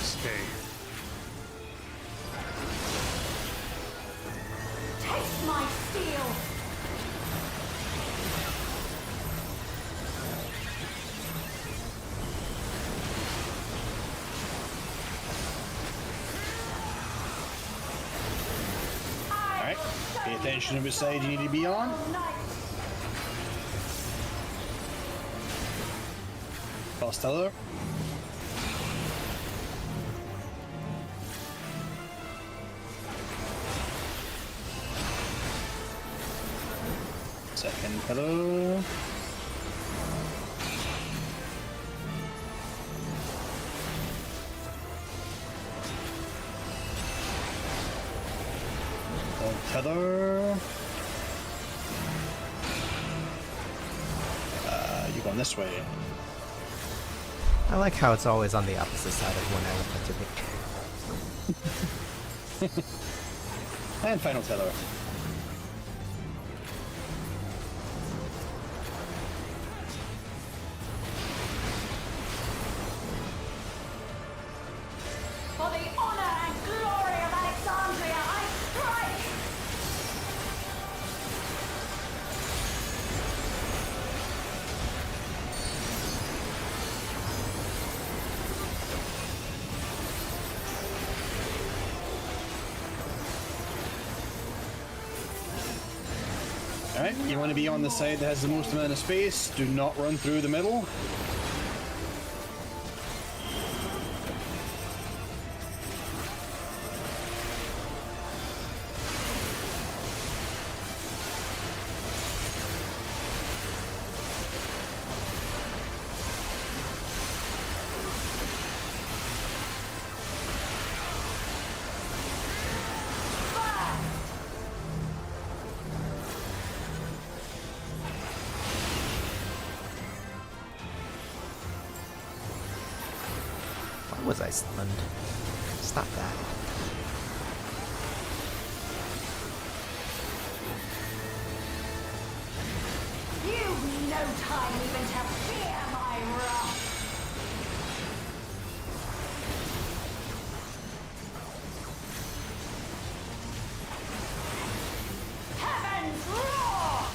Stay. Taste my steel. Alright, pay attention to which side you need to be on. Costello. Hello. Tether. You're going this way. I like how it's always on the opposite side of one element to me. And final tether. For the honor and glory of Alexandria, I strike! Alright, you want to be on the side that has the most amount of space. Do not run through the middle. Why was I stunned? Stop that. You've no time even to fear my wrath! Heaven's roar!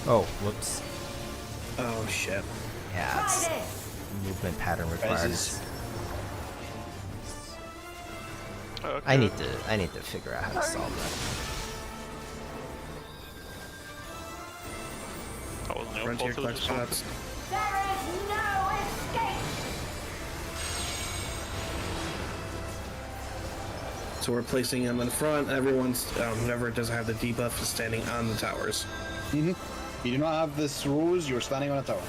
Oh, whoops. Oh shit. Yeah, it's Try this! movement pattern required. Rises. Okay. I need to figure out how to solve that. That wasn't your Frontier fault, it was clutch just one. spots. There is no escape! So we're placing them in the front. Everyone's whoever doesn't have the debuff is standing on the towers. You do not have this rose, you're standing on a tower.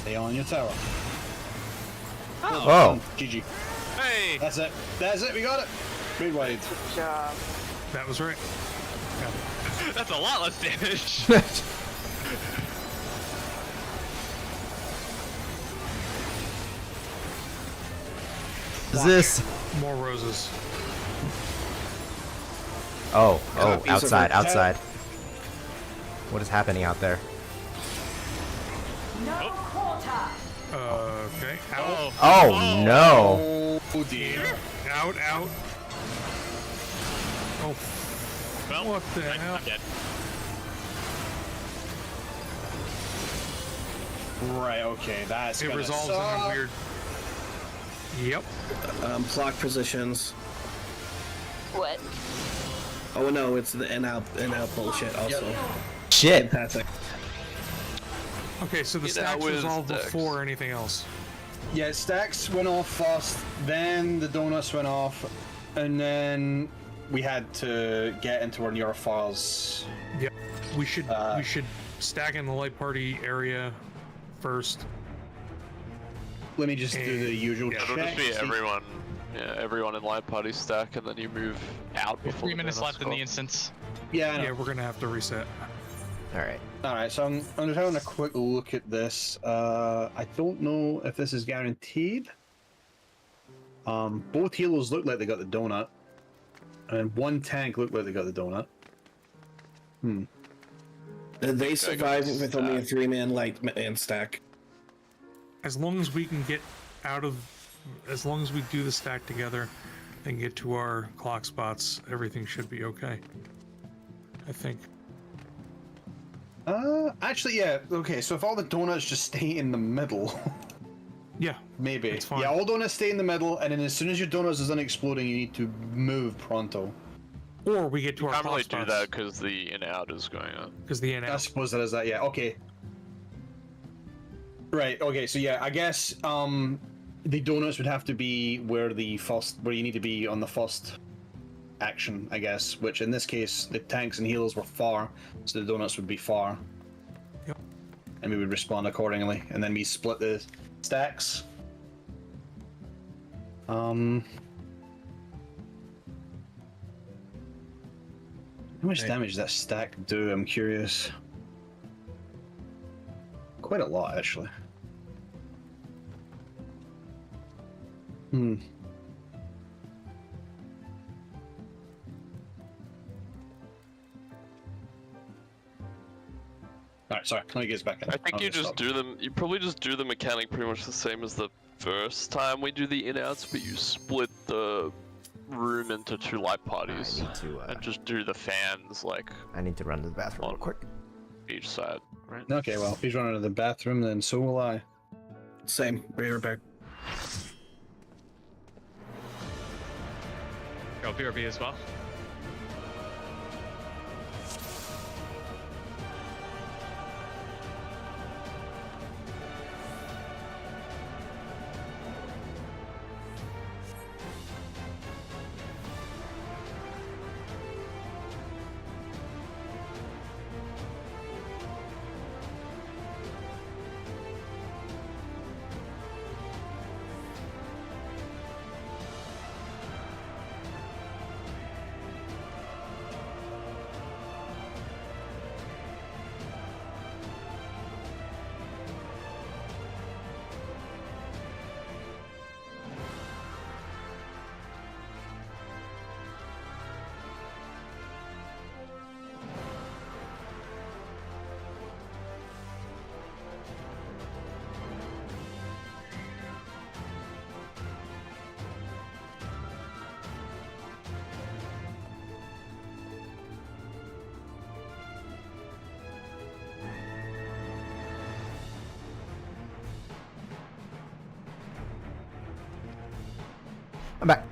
Stay on your tower. Oh. GG. Hey! That's it. That's it, we got it. Great wide. Good job. That was right. That's a lot less damage. Is this? More roses. Oh, Copies of outside, it. outside. What is happening out there? No quarter! Okay. Out. Oh no! Oh dear. Out. Out. Oh. Well, What the hell? I'm dead. Right, okay, that's It gonna resolves suck. in a weird. Yep. Block positions. What? Oh no, it's the in out bullshit also. Shit! Fantastic. Okay, so the Get out stacks with resolved stacks. before anything else. Yeah, stacks went off first, then the donuts went off, and then we had to get into our near files. Yep. We should stack in the light party area first. Let me just do the usual Yeah, check. It'll just be see- everyone. Yeah, everyone in line party stack, and then you move out before 3 the minutes donuts left in go the off. instance. Yeah, I know. Yeah, we're gonna have to reset. Alright. Alright, so I'm just having a quick look at this. I don't know if this is guaranteed. Both healers look like they got the donut. And one tank looked like they got the donut. They survived got with only a stack. 3-man light man stack. As long as we can get out of, as long as we do the stack together and get to our clock spots, everything should be okay. I think. Actually, yeah, okay, so if all the donuts just stay in the middle, Yeah. maybe. It's fine. Yeah, all donuts stay in the middle, and then as soon as your donuts is unexploding, you need to move pronto. Or we get to our can't really clock do spots. that because the in-out is going on. Because the in-out. I suppose that is that. Yeah. Okay. Right. Okay. So yeah, I guess the donuts would have to be where you need to be on the first action, I guess. Which in this case, the tanks and healers were far, so the donuts would be far. Yep. And we would respond accordingly, and then we split the stacks. How much damage does that stack do? I'm curious. Quite a lot, actually. Alright, sorry, let me get this back in. I think you probably just do the mechanic pretty much the same as the first time we do the in-outs, but you split the room into 2 light parties. And just do the fans, like... I need to run to the bathroom real quick. Each side, right? Okay, well, if he's running to the bathroom, then so will I. Same. Be right back. Go BRB as well. I'm back.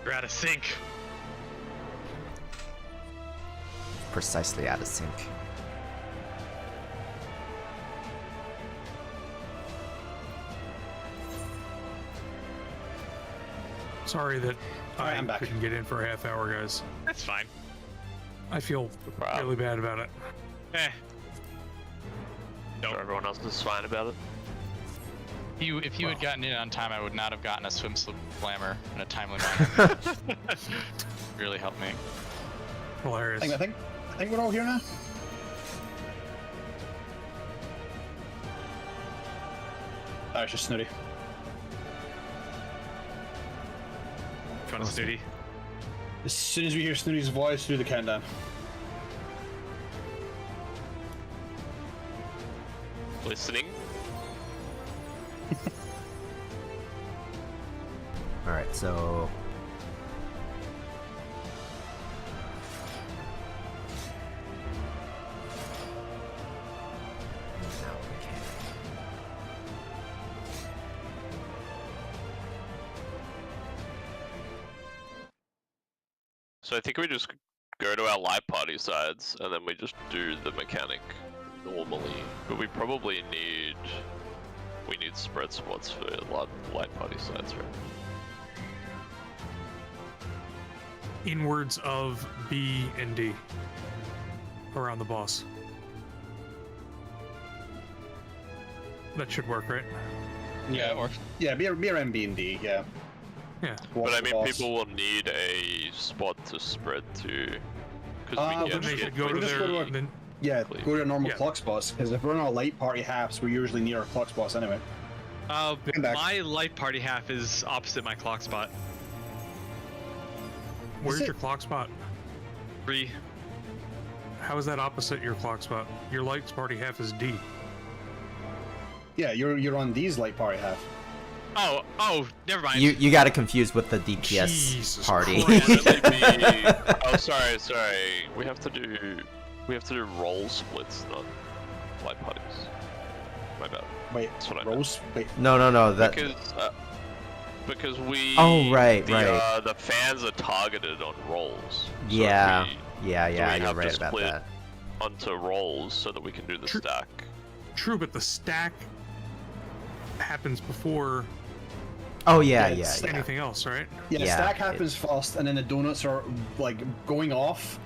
You're out of sync. Precisely out of sync. Sorry that I'm back. couldn't get in for a half hour, guys. That's fine. I feel really bad about it. Eh. Sure everyone else is fine about it. If you had gotten in on time, I would not have gotten a swim slip glamour in a timely manner. Really helped me. Hilarious. I think we're all here now. Oh, it's just Snooty. Which one is Snooty? As soon as we hear Snooty's voice, do the countdown. Listening. Alright, so... So I think we just go to our light party sides, and then we just do the mechanic normally. But we probably need spread spots for light party sides, right? Inwards of B and D. Around the boss. That should work, right? Yeah, be around B and D, yeah. Yeah. But I mean, people will need a spot to spread to. Because then they should go to their... go to normal clock spots, because if we're in our light party halves, we're usually near our clock spots anyway. My light party half is opposite my clock spot. Where's your clock spot? 3. How is that opposite your clock spot? Your lights party half is D. Yeah, you're on D's light party half. Oh, never mind. You got it confused with the DPS Jesus party. Oh, sorry. We have to do roll splits, not light parties. My bad. Wait, That's what I rolls? Wait. No. That because we. Oh, right. The fans are targeted on rolls. So yeah. we You're have right to about split that. onto rolls so that we can do the stack. True, but the stack happens before. Oh yeah. Anything else, right? Yeah, stack happens first, and then the donuts are like going off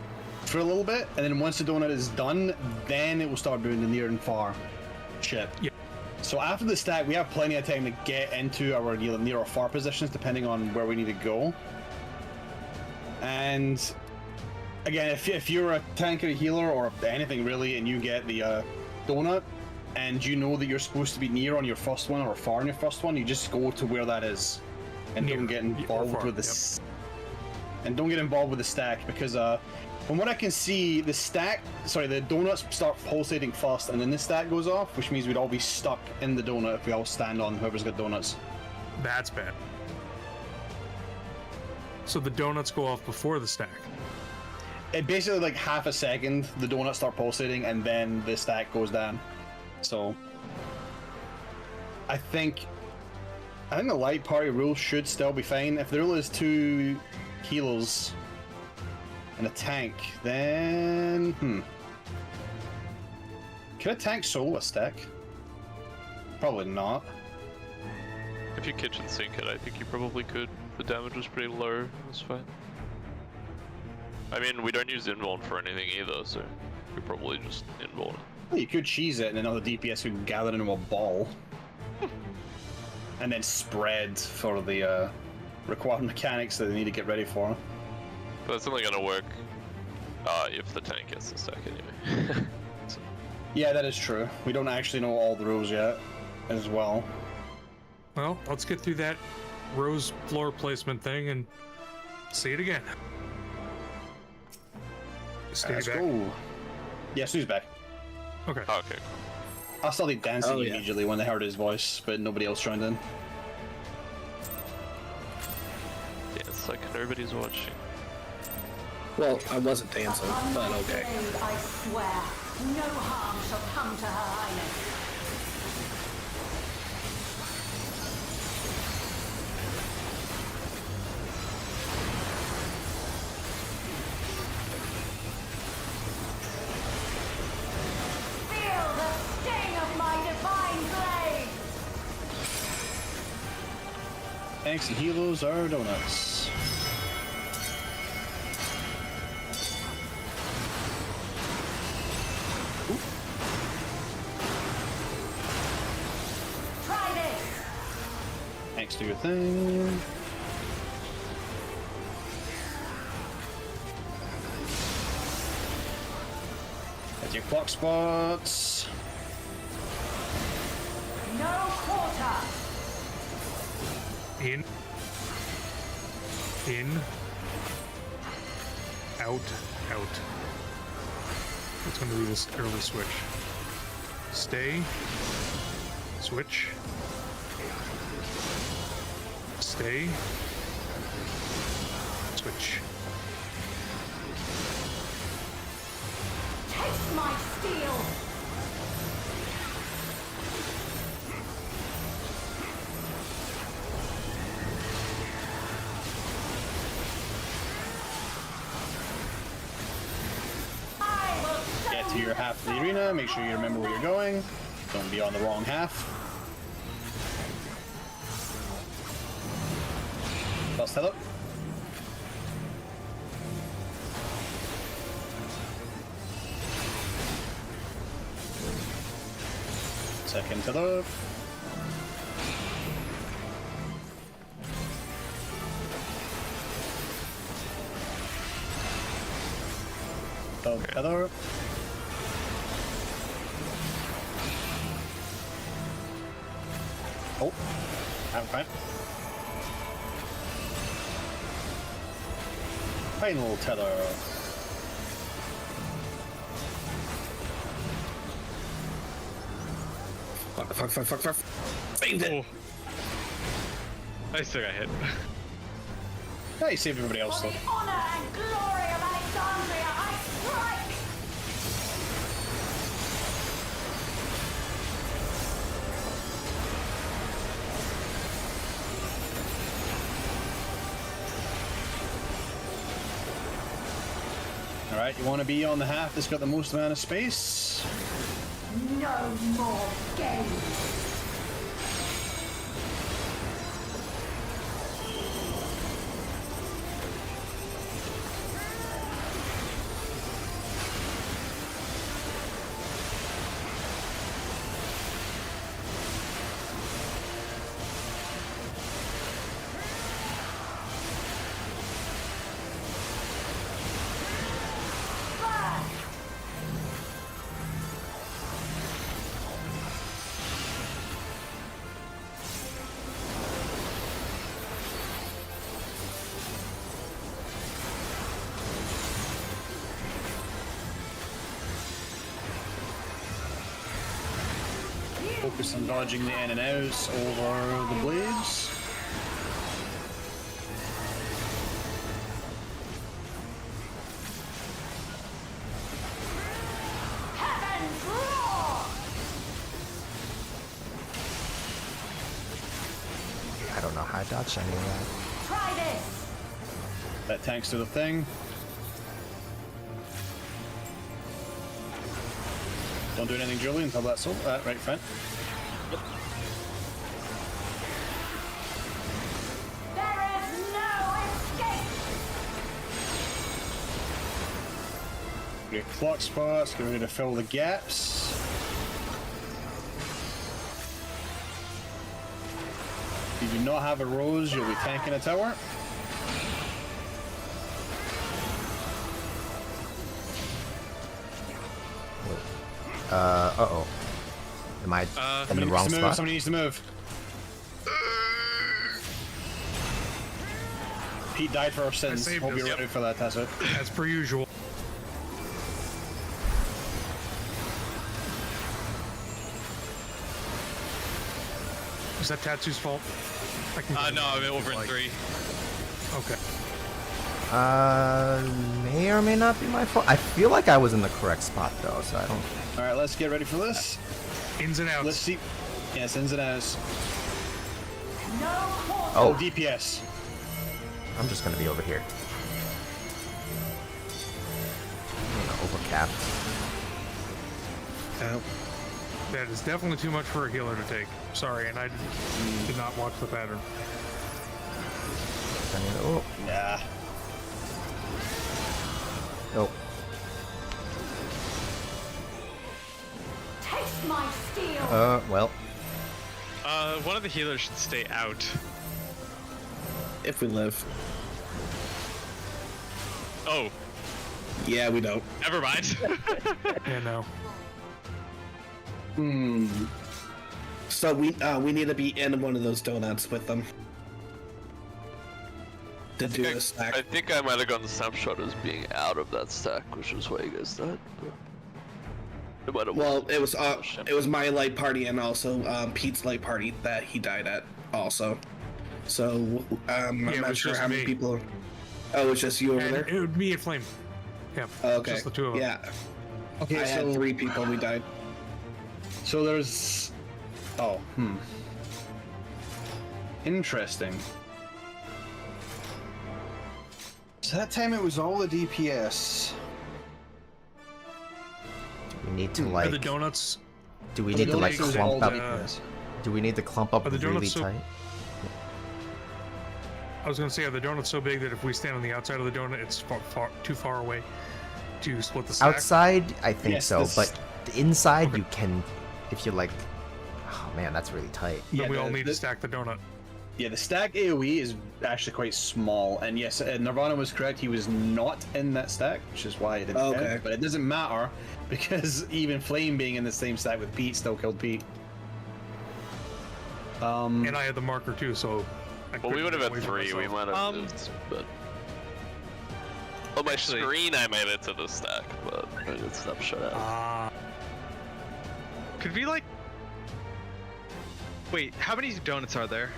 for a little bit, and then once the donut is done, then it will start doing the near and far shit. Yeah. So after the stack, we have plenty of time to get into our near or far positions, depending on where we need to go. And again, if you're a tank or a healer or anything really, and you get the donut, and you know that you're supposed to be near on your first one or far on your first one, you just go to where that is, and don't get involved with the and don't get involved with the stack, because from what I can see, the donuts start pulsating first, and then the stack goes off, which means we'd all be stuck in the donut if we all stand on whoever's got donuts. That's bad. So the donuts go off before the stack. It basically like half a second, the donuts start pulsating, and then the stack goes down. So I think the light party rule should still be fine. If the rule is 2 healers and a tank, then can a tank solo a stack? Probably not. If you kitchen sink it, I think you probably could. The damage was pretty low. That's fine. I mean, we don't use invuln for anything either, so we could probably just invuln it. Well, you could cheese it, and another DPS could gather into a ball, and then spread for the required mechanics that they need to get ready for. But that's only gonna work if the tank gets the stack anyway. So. Yeah, that is true. We don't actually know all the rules yet, as well. Well, let's get through that rose floor placement thing and see it again. Let's go. Yeah, Stu's back. Okay. Okay. I started dancing immediately when they heard his voice, but nobody else joined in. Yeah, it's like nobody's watching. Well, I wasn't dancing, but okay. I swear, no harm shall come to her highness. Feel the sting of my divine blade! Tanks and healers are donuts. Try this! Thanks to your thing. That's your clock spots. No quarter! In, out. It's going to be this early switch. Stay, switch, stay, switch. Taste my steel! Get to your half of the arena, make sure you remember where you're going. Don't be on the wrong half. First head up. Second head up. Third head up. Oh, I'm fine. Final tether. Fuck. Saved it. I still got hit. Yeah, you saved everybody else though. For the honor and glory of Alexandria, I strike! Alright, you want to be on the half that's got the most amount of space? No more games! Focus on dodging the in and outs over the blades. Heaven's roar! I don't know how I dodged any of that. Try this! That tanks to the thing. Don't do anything, Julie, until that's all. Right, fine. There is no escape! Get clock spots, get ready to fill the gaps. If you do not have a rose, you'll be tanking a tower. Uh-oh. Am I in the wrong spot? Somebody needs to move. Pete died for our sins. saved Hope us. you're ready for that, that's it. As per usual. Is that Tatsu's fault? I can No, I'm over in 3. Okay. May or may not be my fault. I feel like I was in the correct spot though, so I don't. Alright, let's get ready for this. Ins and outs. Let's see. Yes, ins and outs. No quarter! Oh, Oh, DPS. I'm just gonna be over here. I'm gonna overcap. That is definitely too much for a healer to take. Sorry, and I did not watch the pattern. Oh, Yeah. oh. Taste my steel! Well, One of the healers should stay out. If we live. Oh, Yeah, we don't. never mind. Yeah, no. So we need to be in one of those donuts with them to do a stack. I think I might have gotten the snapshot as being out of that stack, which is why you guys died. It might have Well, it was my light party and also Pete's light party that he died at also. So I'm it not was sure just how many me. people. Oh, it's just you over And there. it would be a flame. Yeah. Okay. Just the two of them. Yeah. Okay, I so had 3 people. We died. So there's. Oh, Interesting. So that time it was all the DPS. we need to Are like. the donuts? Do we The need to like donuts was all clump the up? DPS. Do we need to clump up Are the really donuts so- tight? I was gonna say, are the donuts so big that if we stand on the outside of the donut, it's too far away to split the stack? Outside, I think Yes, so, this- but the inside Okay. you can, if you like. Oh man, that's really tight. Then Yeah, we all the- need the- to stack the donut. Yeah, the stack AoE is actually quite small, and yes, Nirvana was correct. He was not in that stack, which is why it didn't Okay. count. But it doesn't matter because even Flame being in the same stack with Pete still killed Pete. And I had the marker too, so. Well, we would have had wait for 3. We myself. might have moved, but. On my Actually- screen, I made it to the stack, but I didn't snapshot out. Ah. Could we like Wait, how many donuts are there?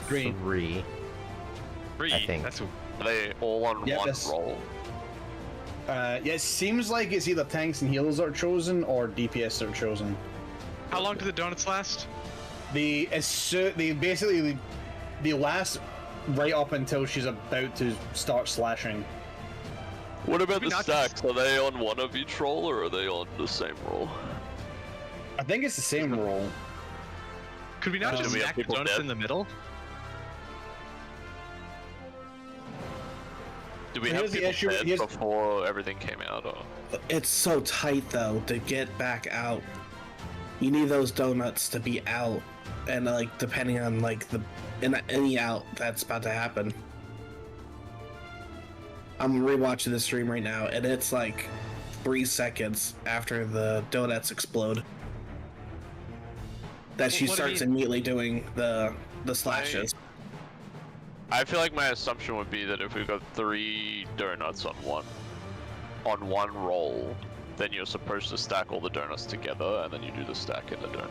3. 3. 3. I think. That's Are they all on Yeah, one that's- roll? Yeah, it seems like it's either tanks and healers that are chosen or DPS that are chosen. how long do the donuts last? They basically they last right up until she's about to start slashing. What about Maybe the not stacks? Are they on one of each roll or are they on the same roll? I think it's the same roll. Could we not Do just we have stack the people donuts dead? in the middle? Do we So have here's the people issue- dead here's- before everything came out? Or It's so tight though to get back out. You need those donuts to be out, and like depending on like any out that's about to happen. I'm rewatching the stream right now, and it's like 3 seconds after the donuts explode that she Well, what do you starts mean? immediately doing the slashes. I feel like my assumption would be that if we've got 3 donuts on one roll, then you're supposed to stack all the donuts together, and then you do the stack in the donut.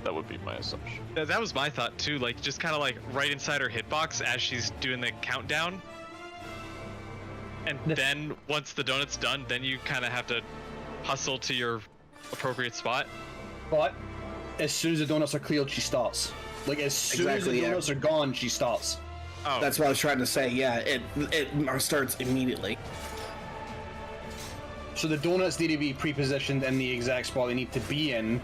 That would be my assumption. That was my thought too. Like just kind of like right inside her hitbox as she's doing the countdown. And then once the donut's done, then you kind of have to hustle to your appropriate spot. But as soon as the donuts are cleared, she starts. Like as soon as Exactly, the yeah. donuts are gone, she starts. Oh, That's what I was trying to say. Yeah, it starts immediately. So the donuts need to be pre-positioned in the exact spot they need to be in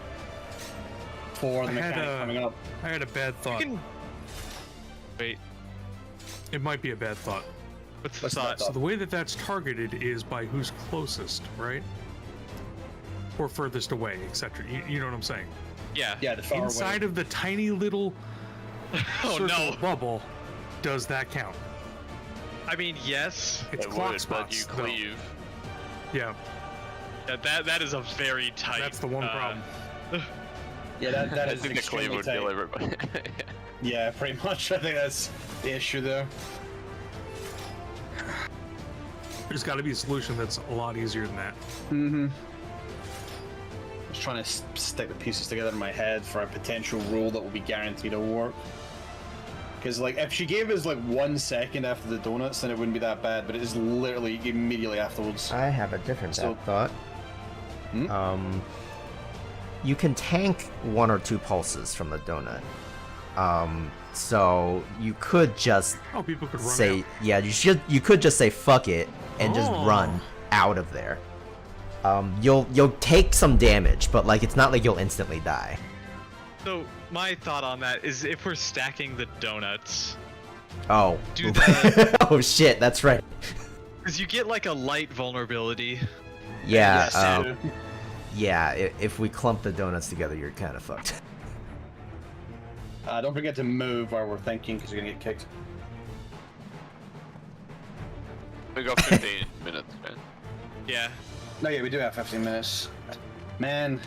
for the I had mechanic a- coming up. I had a bad thought. wait. It might be a bad thought. What's the What's that thought? thought? So the way that that's targeted is by who's closest, right? Or furthest away, etc. You know what I'm saying? Yeah. Yeah, the far Inside away. of the tiny little Oh circle no. bubble, does that count? I mean, yes. It's It clock would, but you spots, though. cleave. Yeah, That is a very tight. that's the one problem. Yeah, that I is think the cleave extremely would tight. kill everybody. Yeah, pretty much. I think that's the issue there. There's got to be a solution that's a lot easier than that. Mm-hmm. I was trying to stick the pieces together in my head for a potential rule that will be guaranteed to work. Because, like, if she gave us, like, 1 second after the donuts, then it wouldn't be that bad, but it is literally immediately afterwards. I have a different So- thought. Hmm? You can tank 1 or 2 pulses from the donut. So you could just Oh, people could run say, out. yeah, you could just say fuck it and just Oh. run out of there. You'll take some damage, but like it's not like you'll instantly die. So my thought on that is, if we're stacking the donuts, Oh. Do the- Oh shit, that's right. because you get like a light vulnerability. Yeah, Yes, yeah, if we clump the donuts together, you're kind of fucked. don't forget to move while we're thinking, because you're gonna get kicked. We got 15 minutes, man. Yeah. No, yeah, we do have 15 minutes. Man,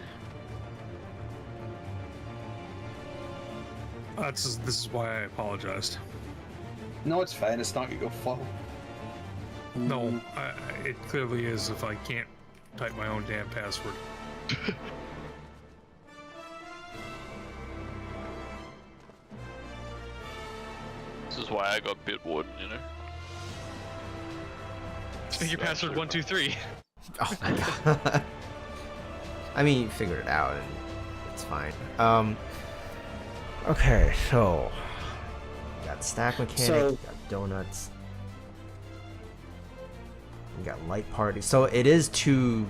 This is why I apologized. no, it's fine. It's not gonna go full. No, it clearly is if I can't type my own damn password. This is why I got Bitwood, you know? Make your password 123. Oh my god. I mean, you figured it out, and it's fine. Okay, so we got stack mechanic, So- we got donuts, we got light party. So it is two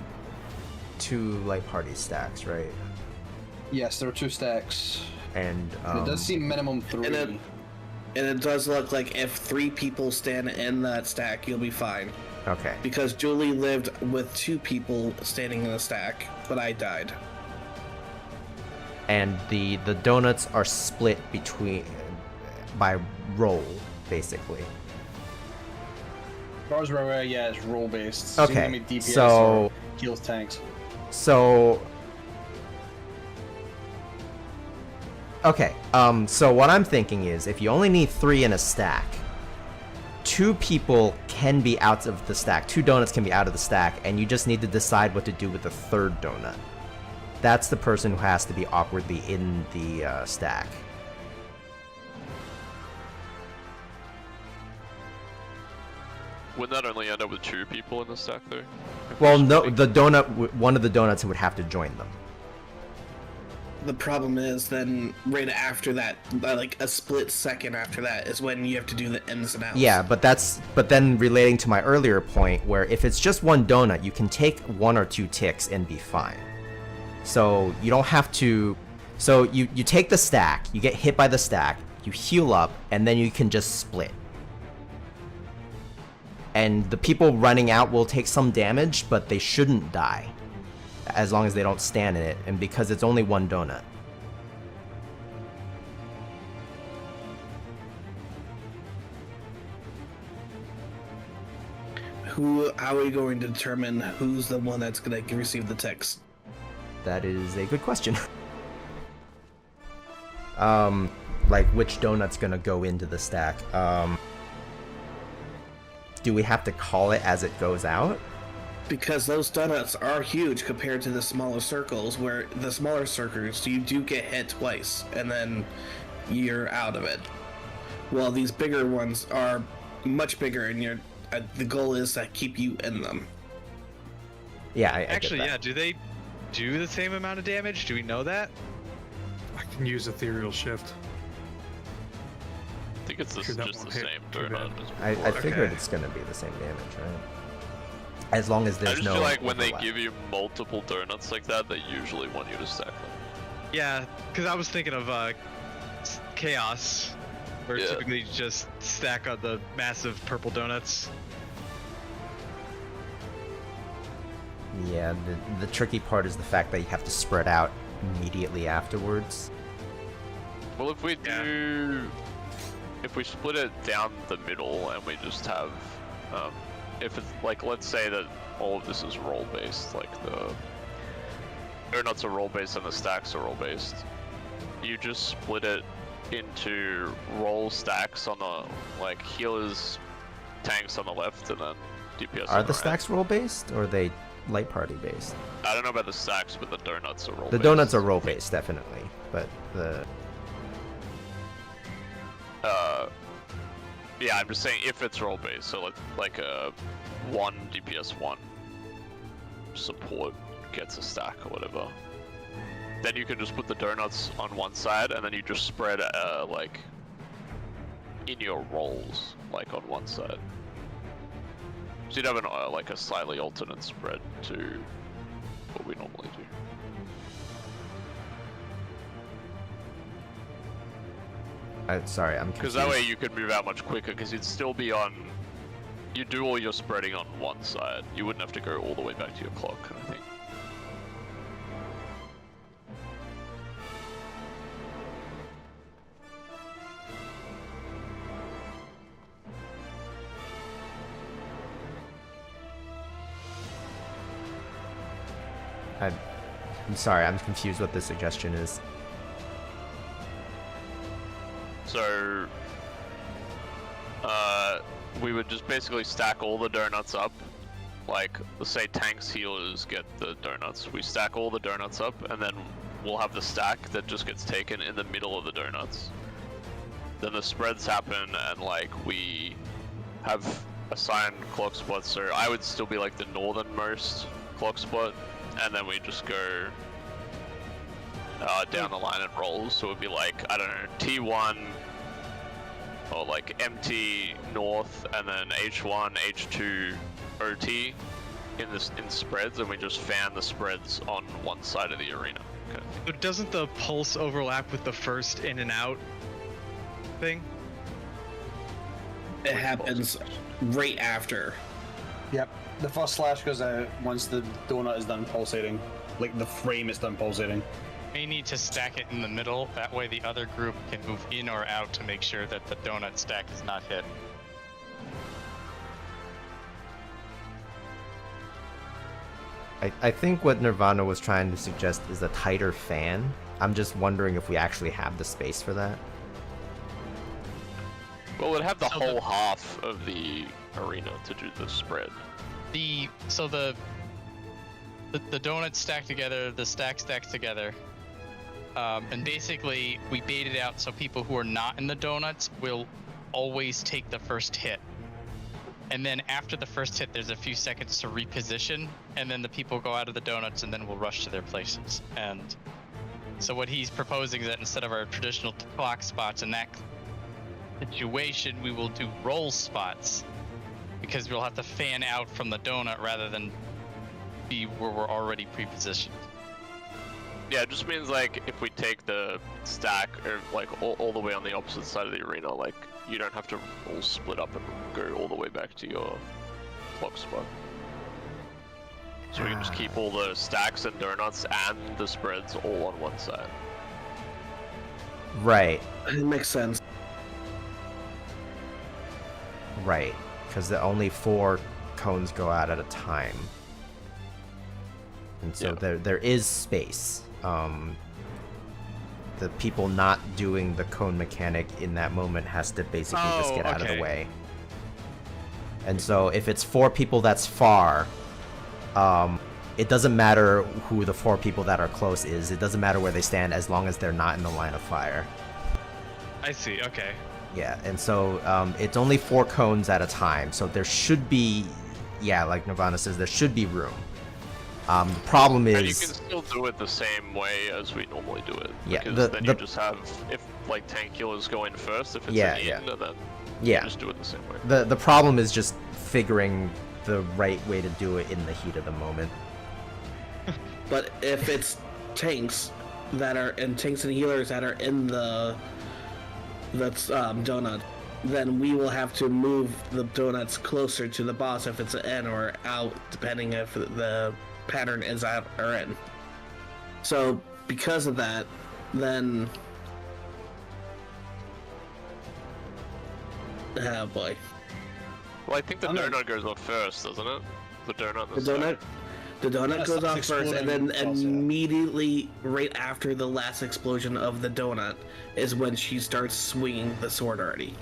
light party stacks, right? Yes, there are 2 stacks. And It does seem minimum 3. And it does look like if 3 people stand in that stack, you'll be fine. okay. Because Julie lived with 2 people standing in a stack, but I died. And the donuts are split between by roll, basically. As far as we're aware, yeah, it's roll based. Okay, DPS so- or heals tanks. So okay, so what I'm thinking is if you only need 3 in a stack, 2 people can be out of the stack, 2 donuts can be out of the stack, and you just need to decide what to do with the 3rd donut. That's the person who has to be awkwardly in the stack. Wouldn't that only end up with 2 people in the stack though? If we Well, no, split it? the donut, one of the donuts would have to join them. The problem is then right after that, like a split second after that, is when you have to do the ins and outs. Yeah, but then relating to my earlier point, where if it's just one donut, you can take 1 or 2 ticks and be fine. So you don't have to. So you take the stack, you get hit by the stack, you heal up, and then you can just split. And the people running out will take some damage, but they shouldn't die, as long as they don't stand in it, and because it's only 1 donut. How are we going to determine who's the one that's going to receive the ticks? That is a good question. Like which donut's gonna go into the stack? Do we have to call it as it goes out? Because those donuts are huge compared to the smaller circles, where the smaller circles, you do get hit twice, and then you're out of it. Well, these bigger ones are much bigger, and the goal is to keep you in them. Yeah, I Actually, get yeah, that. do they do the same amount of damage? Do we know that? I can use Ethereal Shift. I think it's Sure, that just the won't hit same too donut. bad. I figured Okay. it's gonna be the same damage, right? As long as I there's just no feel like when they overlap. give you multiple donuts like that, they usually want you to stack them. Yeah, because I was thinking of Chaos, where Yeah. typically you just stack on the massive purple donuts. Yeah, the tricky part is the fact that you have to spread out immediately afterwards. Well, if we do, if we split it down the middle and we just have, if it's like, let's say that all of this is roll based, like the donuts are roll based and the stacks are roll based, you just split it into roll stacks on the like healers, tanks on the left, and then DPS. Are on the right. stacks roll based or are they light party based? I don't know about the stacks, but the donuts are roll. The donuts are roll based, definitely, but the Yeah, I'm just saying if it's roll based, so like a 1 DPS 1 support gets a stack or whatever. Then you can just put the donuts on one side, and then you just spread like in your rolls, like on one side. So you'd have an like a slightly alternate spread to what we normally do. sorry, I'm Because confused. that way you could move out much quicker, because you'd still be on. You do all your spreading on one side. You wouldn't have to go all the way back to your clock, kind of thing. I'm sorry, I'm confused what the suggestion is. So, we would just basically stack all the donuts up. Like, let's say tanks, healers get the donuts. We stack all the donuts up, and then we'll have the stack that just gets taken in the middle of the donuts. Then the spreads happen, and like, we have assigned clock spots, so I would still be like the northernmost clock spot, and then we just go down the line and rolls. So it would be like, I don't know, T1 or like MT north, and then H1, H2, OT in spreads, and we just fan the spreads on one side of the arena. Okay. So doesn't the pulse overlap with the first in and out thing? It happens right after. Yep. The first slash goes out once the donut is done pulsating. Like the frame is done pulsating. May need to stack it in the middle. That way the other group can move in or out to make sure that the donut stack is not hit. I think what Nirvana was trying to suggest is a tighter fan. I'm just wondering if we actually have the space for that. Well, we'd have the whole half of the arena to do the spread. So the donuts stack together, the stack stacks together, and basically we bait it out so people who are not in the donuts will always take the first hit. And then after the first hit, there's a few seconds to reposition, and then the people go out of the donuts, and then we'll rush to their places. And so what he's proposing is that instead of our traditional clock spots in that situation, we will do roll spots, because we'll have to fan out from the donut rather than be where we're already pre-positioned. Yeah, it just means like if we take the stack or like all the way on the opposite side of the arena, like you don't have to all split up and go all the way back to your clock spot. So we can just keep all the stacks and donuts and the spreads all on one side. Right. It makes sense. Right. Because only 4 cones go out at a time. And so there is space. The people not doing the cone mechanic in that moment has to basically just get out of the way. And so if it's 4 people that's far, it doesn't matter who the 4 people that are close is. It doesn't matter where they stand as long as they're not in the line of fire. I see, okay. Yeah, and so it's only 4 cones at a time. So there should be, yeah, like Nirvana says, there should be room. The problem is... And you can still do it the same way as we normally do it. Yeah, because then you just have, if like tank killers go in first, if it's an in, and then you just do it the same way. The problem is just figuring the right way to do it in the heat of the moment. But if it's tanks that are, and tanks and healers that are in the donut, then we will have to move the donuts closer to the boss if it's an in or out, depending if the pattern is out or in. So because of that, then oh boy. Well, I think the donut goes off first, doesn't it? The donut. The donut goes off first, and then immediately right after the last explosion of the donut is when she starts swinging the sword already.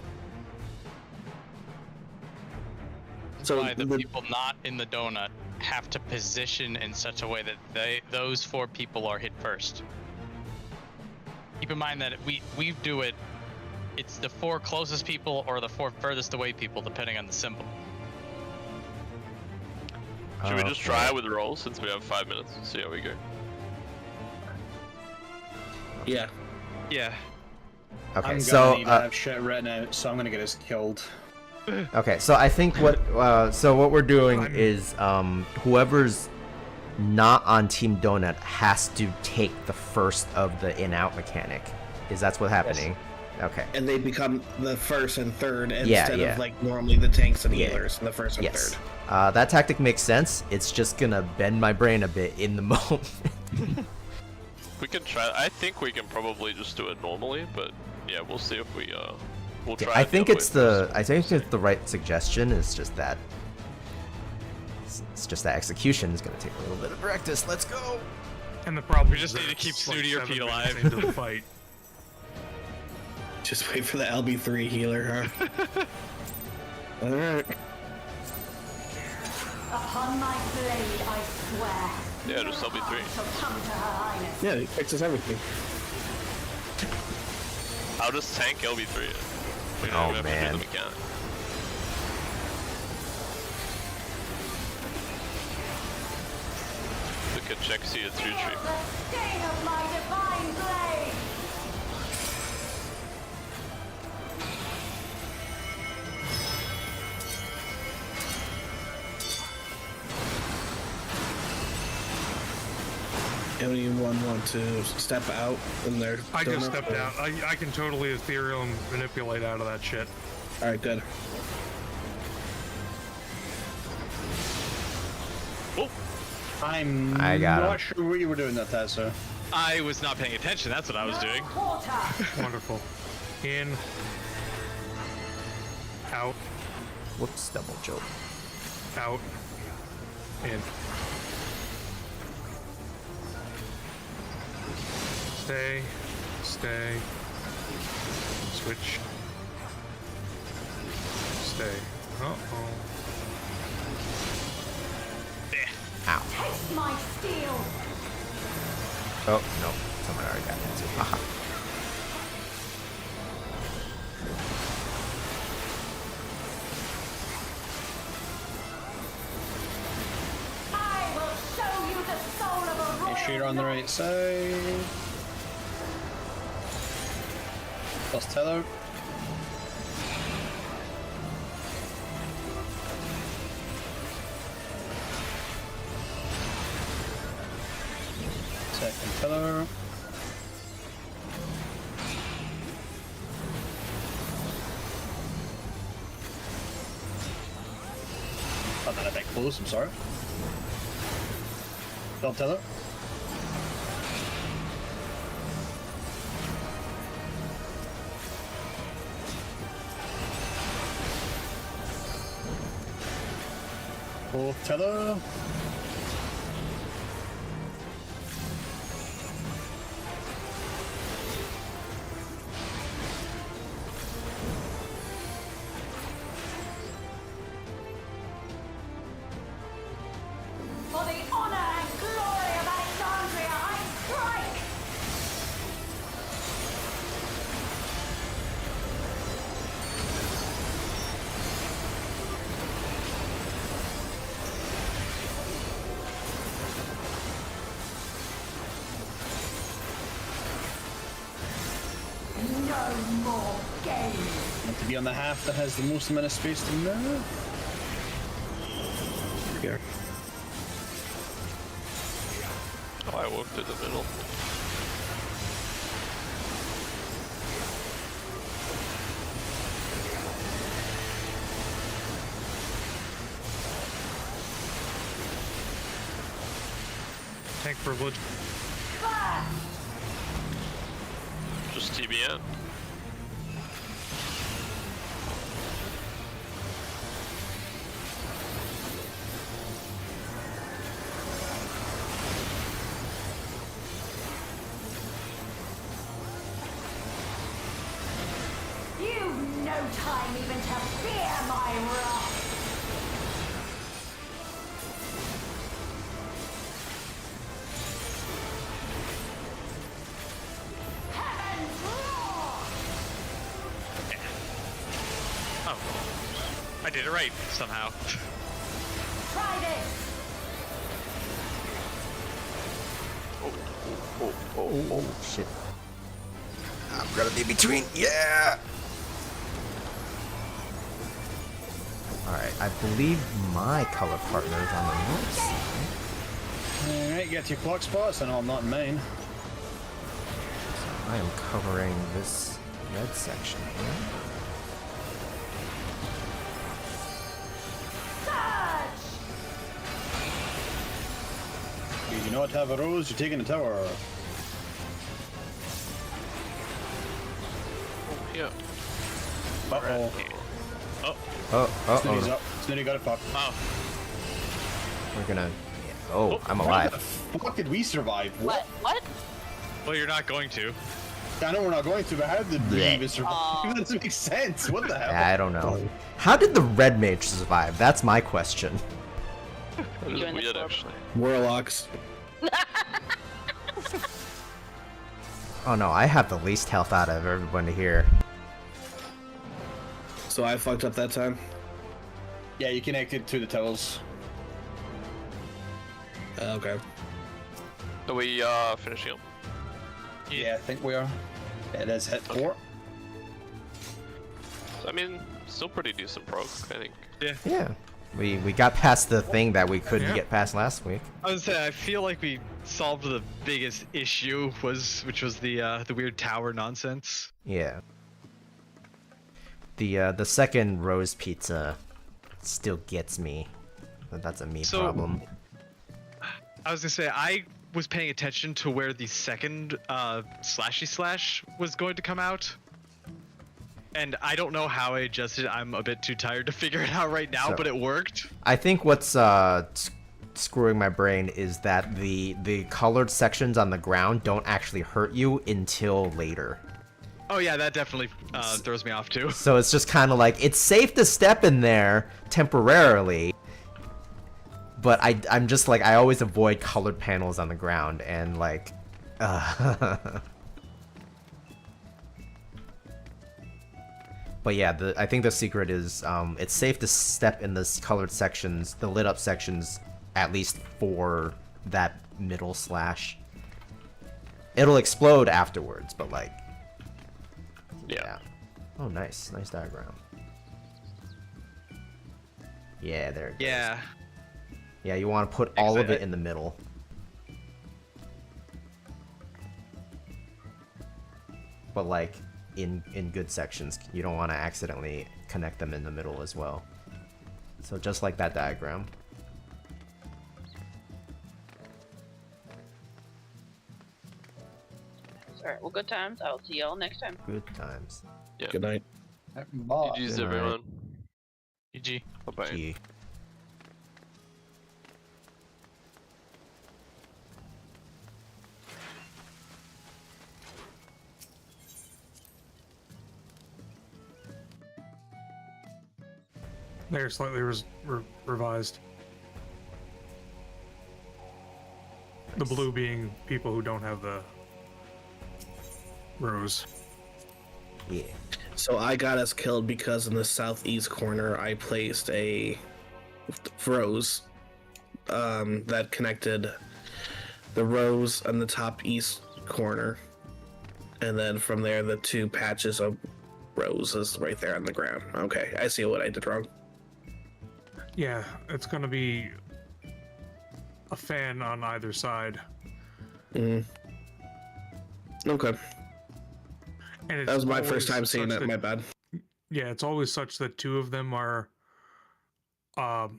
So the people not in the donut have to position in such a way that those 4 people are hit first. Keep in mind that we do it. It's the 4 closest people or the 4 furthest away people, depending on the symbol. Should we just try it with rolls since we have 5 minutes and see how we go? Yeah. Yeah. Okay, I'm so gonna have shit written out, so I'm gonna get us killed. Okay, so I think what we're doing is whoever's not on Team Donut has to take the first of the in-out mechanic. That's what's happening? Yes. Okay. And they become the first and third instead of like normally the tanks and healers in the first and third. That tactic makes sense. It's just gonna bend my brain a bit in the moment. We can try. I think we can probably just do it normally, but yeah, we'll see if we we'll try. I think it's the right suggestion. It's just that execution is gonna take a little bit of practice. Let's go. And the problem we just need to keep Snooty or Pete alive into the fight. Just wait for the LB3 healer, huh? Alright. Upon my blade, I swear. Yeah, just LB3. Shall come to Her Highness. Yeah, he fixes everything. I'll just tank LB3. We don't Oh even man. have to do the mechanic. Look at Chexy at 2 tree. The stain of my divine blade. Anyone want to step out in their I just donut? stepped out. I can totally ethereal and manipulate out of that shit. Alright, good. Oh! I'm I got not sure what you were doing that, Tessa. I was not paying attention, that's what I was doing. Wonderful. In. Out. Whoops, double joke. Out. In. Stay. Stay. Switch. Stay. Uh-oh. Ow. Taste my steel. Oh, no. Someone already got into it. Haha. Barrier on the right side. Plus tether. Second tether. Not that a bit close, I'm sorry. Don't tether. Fourth tether. For the honor and glory of Alexandria, I strike! No more games. Want to be on the half that has the most amount of space to move. Here. Oh, I walked through the middle. Tank privilege. Just TBN. You've no time even to fear my wrath. Heaven's roar! Oh, I did it right somehow. Try this. Oh, shit. I'm gonna be between. Yeah! Alright, I believe my color partner is on the north side. Alright, get to your clock spots. I know I'm not in main. So I am covering this red section here. Surge! You do not have a rose, you're taking a tower. Yeah. Uh-oh. Snooty's up. Snooty got it popped. Oh, We're gonna... Oh, I'm alive. How the fuck did we survive? What? What? well, you're not going to. I know we're not going to, but how did Blech. we survive? That doesn't make sense. What the hell? I don't know. How did the red mage survive? That's my question. That is Join the weird, club. actually. Warlocks. Oh no, I have the least health out of everybody here. So I fucked up that time. Yeah, you connected to the towers. Okay. Are we finishing up? Yeah, I think we are. It has hit 4. I mean, still pretty decent prog, I think. Yeah. We got past the thing that we couldn't Yeah. get past last week. I was say I feel like we solved the biggest issue which was the weird tower nonsense. Yeah. The second rose pizza still gets me. But that's a me So- problem. I was gonna say I was paying attention to where the second slashy slash was going to come out. And I don't know how I adjusted. I'm a bit too tired to figure it out right now, So- but it worked. I think what's screwing my brain is that the colored sections on the ground don't actually hurt you until later. Oh yeah, that definitely throws me off too. So it's just kind of like, it's safe to step in there temporarily, but I'm just like, I always avoid colored panels on the ground, and like, But yeah, I think the secret is it's safe to step in the colored sections, the lit up sections, at least for that middle slash. it'll explode afterwards, but like, Yeah. Oh, nice diagram. Yeah, there it goes. Yeah. Yeah, you want to put all of it in the middle. But like in good sections, you don't want to accidentally connect them in the middle as well. So just like that diagram. Alright, well, good times. I'll see y'all next time. Good times. Yeah. Good night. Bye. GG's, Good night. everyone. GG. Bye-bye. Gee. They're slightly revised. The blue being people who don't have the rose. Yeah. So I got us killed because in the southeast corner I placed a rose that connected the rose on the top east corner, and then from there the two patches of roses right there on the ground. Okay, I see what I did wrong. Yeah, it's gonna be a fan on either side. Okay. And it's That was my always first time seeing such that, my bad. Yeah, it's always such that two of them are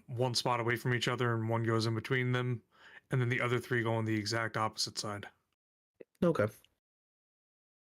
one spot away from each other and one goes in between them, and then the other three go on the exact opposite side. Okay.